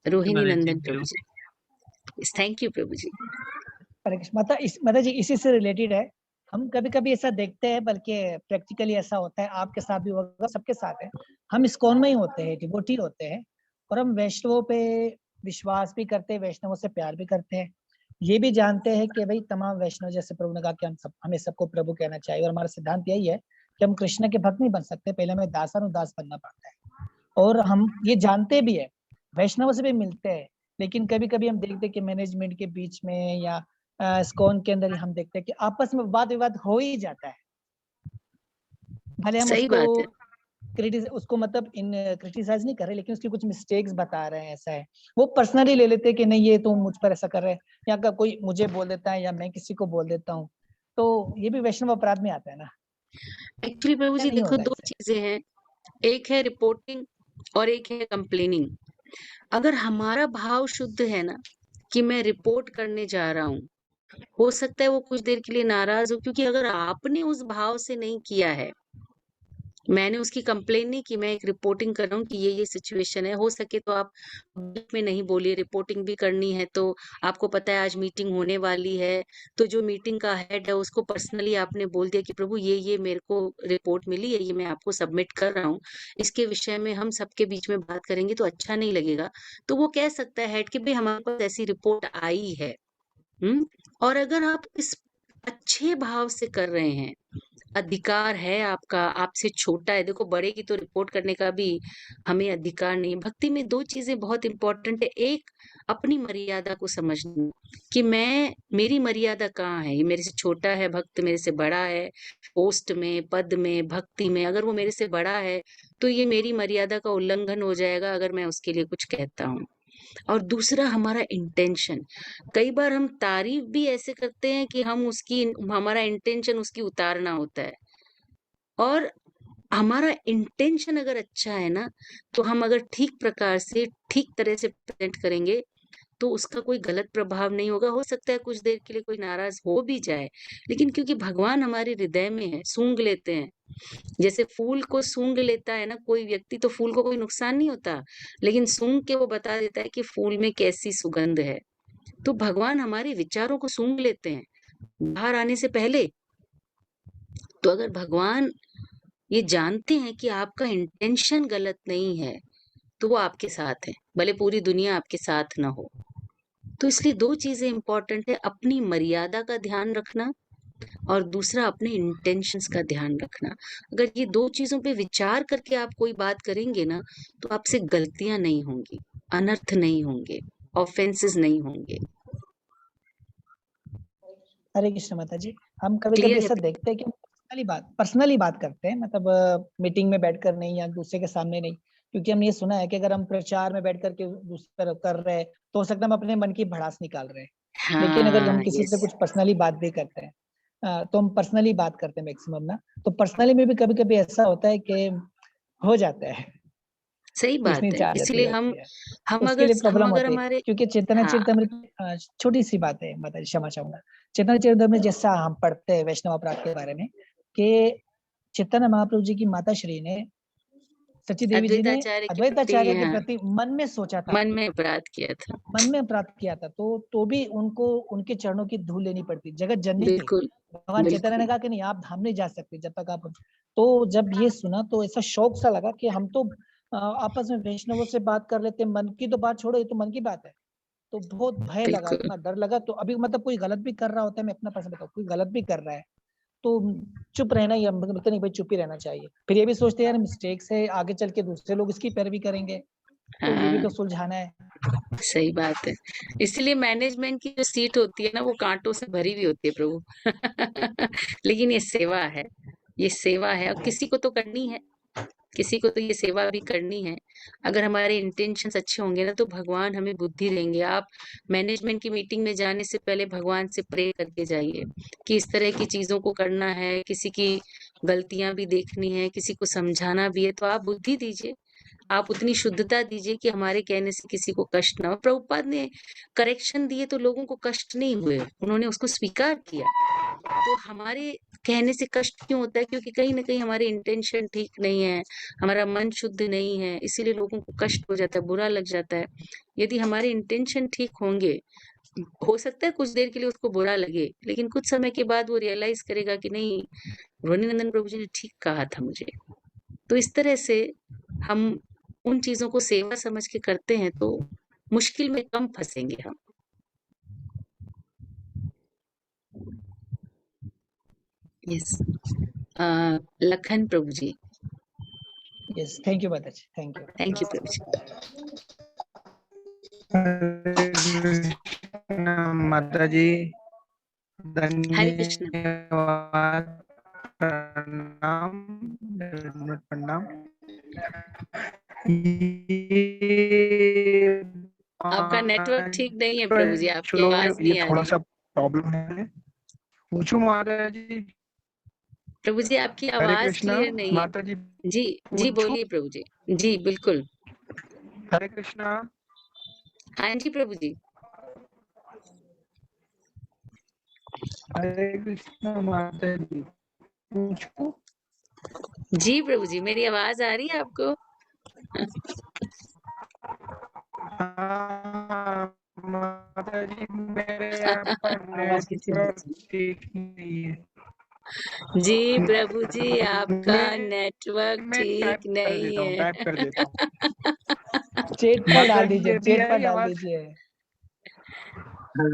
रोहिणी नंदन प्रभु जी, थैंक यू प्रभु जी। हरे कृष्ण। माता जी इसी से रिलेटेड है। हम कभी कभी ऐसा देखते हैं, बल्कि प्रैक्टिकली ऐसा होता है, आपके साथ भी होगा, सबके साथ है। हम इस्कॉन में ही होते हैं, डिवोटी होते हैं, और हम वैष्णवों पे विश्वास भी करते हैं, वैष्णवों से प्यार भी करते हैं। ये भी जानते हैं कि भाई तमाम वैष्णव, जैसे प्रभु ने कहा कि हमें सबको प्रभु कहना चाहिए, और हमारा सिद्धांत यही है कि हम कृष्ण के भक्त नहीं बन सकते, पहले हमें दासानुदास बनना पड़ता है। और हम ये जानते भी है, वैष्णव से भी मिलते हैं, लेकिन कभी कभी हम देखते हैं कि मैनेजमेंट के बीच में या इस्कॉन के अंदर ही हम देखते हैं कि आपस में वाद विवाद हो ही जाता है। भले हम सही बात है। उसको मतलब इन क्रिटिसाइज नहीं कर रहे, लेकिन उसकी कुछ मिस्टेक्स बता रहे हैं, ऐसा है। वो पर्सनली ले लेते हैं कि नहीं ये तो मुझ पर ऐसा कर रहे हैं, या अगर कोई मुझे बोल देता है या मैं किसी को बोल देता हूँ, तो ये भी वैष्णव अपराध में आता है ना। एक्चुअली प्रभु क्या जी नहीं देखो, होगा दो इससे? चीजें हैं, एक है रिपोर्टिंग और एक है कंप्लेनिंग। अगर हमारा भाव शुद्ध है ना कि मैं रिपोर्ट करने जा रहा हूँ, हो सकता है वो कुछ देर के लिए नाराज हो, क्योंकि अगर आपने उस भाव से नहीं किया है, मैंने उसकी कंप्लेन नहीं की, मैं एक रिपोर्टिंग कर रहा हूँ कि ये सिचुएशन है, हो सके तो आप पब्लिक में नहीं बोलिए, रिपोर्टिंग भी करनी है तो आपको पता है आज मीटिंग होने वाली है, तो जो मीटिंग का हेड है उसको पर्सनली आपने बोल दिया कि प्रभु ये मेरे को रिपोर्ट मिली है, ये मैं आपको सबमिट कर रहा हूँ, इसके विषय में हम सबके बीच में बात करेंगे तो अच्छा नहीं लगेगा। तो वो कह सकता है हेड कि भाई हमारे पास ऐसी रिपोर्ट आई है। और अगर आप इस अच्छे भाव से कर रहे हैं, अधिकार है आपका, आपसे छोटा है, देखो बड़े की तो रिपोर्ट करने का भी हमें अधिकार नहीं। भक्ति में दो चीजें बहुत इंपॉर्टेंट है, एक अपनी मर्यादा को समझना कि मेरी मर्यादा कहाँ है, ये मेरे से छोटा है भक्त, मेरे से बड़ा है पोस्ट में, पद में, भक्ति में, अगर वो मेरे से बड़ा है तो ये मेरी मर्यादा का उल्लंघन हो जाएगा अगर मैं उसके लिए कुछ कहता हूँ। और दूसरा हमारा इंटेंशन, कई बार हम तारीफ भी ऐसे करते हैं कि हमारा इंटेंशन उसकी उतारना होता है, और हमारा इंटेंशन अगर अच्छा है ना, तो हम अगर ठीक प्रकार से ठीक तरह से प्रेजेंट करेंगे तो उसका कोई गलत प्रभाव नहीं होगा। हो सकता है कुछ देर के लिए कोई नाराज हो भी जाए, लेकिन क्योंकि भगवान हमारे हृदय में है, सूंघ लेते हैं, जैसे फूल को सूंघ लेता है ना कोई व्यक्ति, तो फूल को कोई नुकसान नहीं होता, लेकिन सूंघ के वो बता देता है कि फूल में कैसी सुगंध है। तो भगवान हमारे विचारों को सूंघ लेते हैं बाहर आने से पहले। तो अगर भगवान ये जानते हैं कि आपका इंटेंशन गलत नहीं है, तो वो आपके साथ है, भले पूरी दुनिया आपके साथ ना हो। तो इसलिए 2 चीजें इंपॉर्टेंट है, अपनी मर्यादा का ध्यान रखना और दूसरा अपने इंटेंशंस का ध्यान रखना। अगर ये 2 चीजों पे विचार करके आप कोई बात करेंगे ना, तो आपसे गलतियां नहीं होंगी, अनर्थ नहीं होंगे, ऑफेंसेस नहीं होंगे। हरे कृष्ण माता जी। हम कभी क्लियर कभी है? ऐसा देखते हैं कि पर्सनली बात करते हैं, मतलब मीटिंग में बैठकर नहीं या दूसरे के सामने नहीं, क्योंकि हमने ये सुना है कि अगर हम प्रचार में बैठ करके दूसरी तरफ कर रहे हैं तो हो सकता है हम अपने मन की भड़ास निकाल रहे हैं। लेकिन अगर हम हाँ, किसी से यस, कुछ पर्सनली बात भी करते हैं, तो हम पर्सनली बात करते हैं मैक्सिमम ना, तो पर्सनली में भी कभी कभी ऐसा होता है कि हो जाता है, सही बात पूछनी है। चाह जाती इसलिए रहती है, हम उसके लिए हम प्रॉब्लम अगर होती है। हमारे क्योंकि चेतना हाँ, चरितमृत, छोटी सी बात है माता जी, क्षमा चाहूंगा। चेतना चरितमृत जैसा हम पढ़ते हैं वैष्णव अपराध के बारे में, कि चैतन्य महाप्रभु जी की माता श्री ने, सची देवी जी ने अद्वैताचार्य के प्रति, अद्वैताचार्य के हाँ, प्रति मन में सोचा था, मन में अपराध किया था। मन में अपराध किया था, तो भी उनको उनके चरणों की धूल लेनी पड़ती, जगत जननी थी। बिल्कुल, भगवान चैतन्य ने बिल्कुल। कहा कि नहीं, आप धाम नहीं जा सकते जब तक आप। तो जब ये सुना तो ऐसा शौक सा लगा कि हम तो आपस में वैष्णवों से बात कर लेते, मन की तो बात छोड़ो, ये तो मन की बात है। तो बहुत भय लगा, बिल्कुल। इतना डर लगा। तो अभी मतलब कोई गलत भी कर रहा होता है, मैं अपना पर्सन बताऊं, कोई गलत भी कर रहा है तो चुप रहना, या मतलब नहीं भाई चुप ही रहना चाहिए। फिर ये भी सोचते हैं यार मिस्टेक से आगे चल के दूसरे लोग इसकी पैरवी करेंगे, तो ये भी हाँ, तो सुलझाना है। सही बात है। इसलिए मैनेजमेंट की जो सीट होती है ना, वो कांटों से भरी हुई होती है प्रभु। लेकिन ये सेवा है, ये सेवा है और किसी को तो करनी है, किसी को तो ये सेवा भी करनी है। अगर हमारे इंटेंशंस अच्छे होंगे ना, तो भगवान हमें बुद्धि देंगे। आप मैनेजमेंट की मीटिंग में जाने से पहले भगवान से प्रे करके जाइए कि इस तरह की चीजों को करना है, किसी की गलतियां भी देखनी है, किसी को समझाना भी है, तो आप बुद्धि दीजिए, आप उतनी शुद्धता दीजिए कि हमारे कहने से किसी को कष्ट ना हो। प्रभुपाद ने करेक्शन दिए तो लोगों को कष्ट नहीं हुए, उन्होंने उसको स्वीकार किया। तो हमारे कहने से कष्ट क्यों होता है? क्योंकि कहीं ना कहीं हमारे इंटेंशन ठीक नहीं है, हमारा मन शुद्ध नहीं है, इसीलिए लोगों को कष्ट हो जाता है, बुरा लग जाता है। यदि हमारे इंटेंशन ठीक होंगे, हो सकता है कुछ देर के लिए उसको बुरा लगे, लेकिन कुछ समय के बाद वो रियलाइज करेगा कि नहीं, रोनी नंदन प्रभु जी ने ठीक कहा था मुझे। तो इस तरह से हम उन चीजों को सेवा समझ के करते हैं तो मुश्किल में कम फंसेंगे हम। Yes, Lakhan Prabhu ji. Yes, thank you माता जी, thank you. Thank you Prabhu ji. माता जी हरे कृष्ण। धन्यवाद, प्रणाम, प्रणाम। ये आपका नेटवर्क ठीक नहीं है प्रभु जी, आपकी चलो आवाज ये नहीं आ थोड़ा रही। सा प्रॉब्लम है। पूछू माता जी? प्रभु जी आपकी हरे आवाज कृष्णा क्लियर नहीं है। माता जी, जी, जी पूछू? बोलिए प्रभु जी। जी बिल्कुल। हरे कृष्णा। हाँ जी प्रभु जी। हरे कृष्णा माता जी, पूछू? जी प्रभु जी, मेरी आवाज आ रही है आपको? हाँ माता जी, मेरे यहाँ पर नेटवर्क ठीक नहीं है। जी प्रभु जी, आपका मैं नेटवर्क मैं ठीक नहीं है। टाइप कर देता हूँ। चैट पर माता डाल जी दीजिए, अभी चैट पर आई डाल आवाज? दीजिए। हाँ,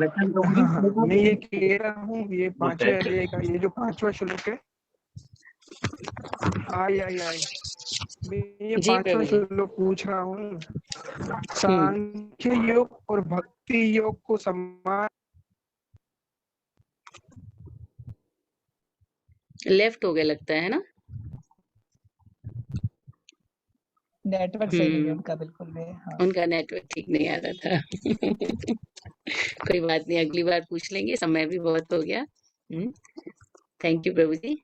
मैं ये कह रहा हूँ, ये 5वें अध्याय का ये जो 5वां श्लोक है, आई मैं ये जी 5वां प्रभु जी। श्लोक पूछ रहा हूँ। सांख्य योग और भक्ति योग को समान लेफ्ट हो गया लगता है ना? नेटवर्क सही नहीं है उनका बिल्कुल भी। हाँ, उनका नेटवर्क ठीक नहीं आ रहा था। कोई बात नहीं, अगली बार पूछ लेंगे, समय भी बहुत हो गया। थैंक यू प्रभु जी।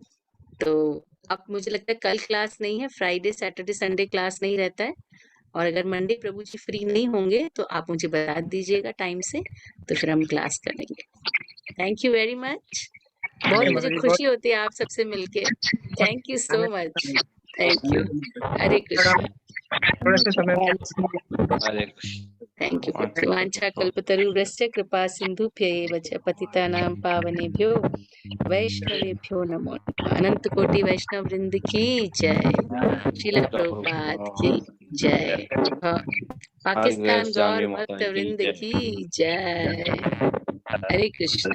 तो अब मुझे लगता है कल क्लास नहीं है, फ्राइडे सैटरडे संडे क्लास नहीं रहता है, और अगर मंडे प्रभु जी फ्री नहीं होंगे तो आप मुझे बता दीजिएगा टाइम से, तो फिर हम क्लास करेंगे। Thank you very much. बहुत है मुझे माता जी, खुशी होती है आप सबसे मिलके। Thank you so much. Thank you. Hare Krishna. थोड़ा सा समय हरे कृष्ण। Thank you. वांछा वाञ्छा कल्पतरुभ्यश्च कृपा सिन्धुभ्यैव च पतितानां पावनेभ्यो वैष्णवेभ्यो नमो नमः। अनंत कोटि वैष्णव वृंद की जय। श्रील प्रभुपाद की जय। पाकिस्तान गौर भक्त वृंद की जय। हरे कृष्ण।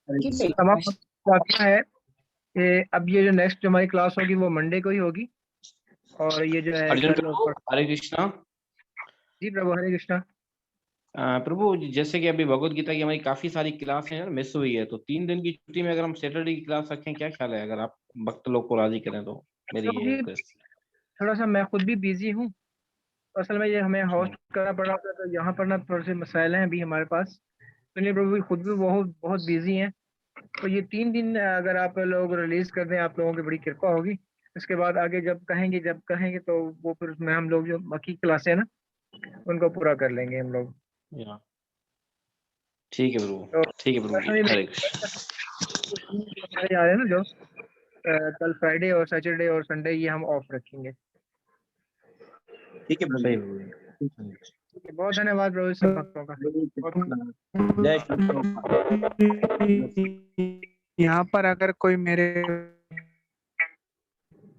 समाप्त क्या है कि अब ये जो नेक्स्ट जो हमारी क्लास होगी वो मंडे को ही होगी, और ये जो है अर्जुन कल प्रभु हरे कृष्णा। जी प्रभु हरे कृष्णा। प्रभु जैसे कि अभी भगवत गीता की हमारी काफी सारी क्लास है मिस हुई है, तो 3 दिन की छुट्टी में अगर हम सैटरडे की क्लास रखें, क्या ख्याल है? अगर आप भक्त लोग को राजी करें तो मेरी ये क्योंकि रिक्वेस्ट। थोड़ा सा मैं खुद भी बिजी हूँ, असल में ये हमें होस्ट करना पड़ रहा था, तो यहाँ पर ना थोड़े से मसाइल हैं अभी हमारे पास, तो प्रभु भी खुद भी बहुत बहुत बिजी हैं। तो ये 3 दिन अगर आप लोग रिलीज कर दें, आप लोगों की बड़ी कृपा होगी। इसके बाद आगे जब कहेंगे तो वो फिर उसमें हम लोग जो बाकी क्लासे है ना उनको पूरा कर लेंगे हम लोग। या ठीक है तो प्रभु, ठीक है प्रभु जी, हरे कृष्ण। हमारे आ रहे हैं ना जो कल फ्राइडे और सैटरडे और संडे ये हम ऑफ रखेंगे। ठीक है प्रभु सही जी। प्रभु जी। ठीक है, बहुत धन्यवाद प्रभु सब भक्तों का। जय श्री प्रभुपाद। यहाँ पर अगर कोई मेरे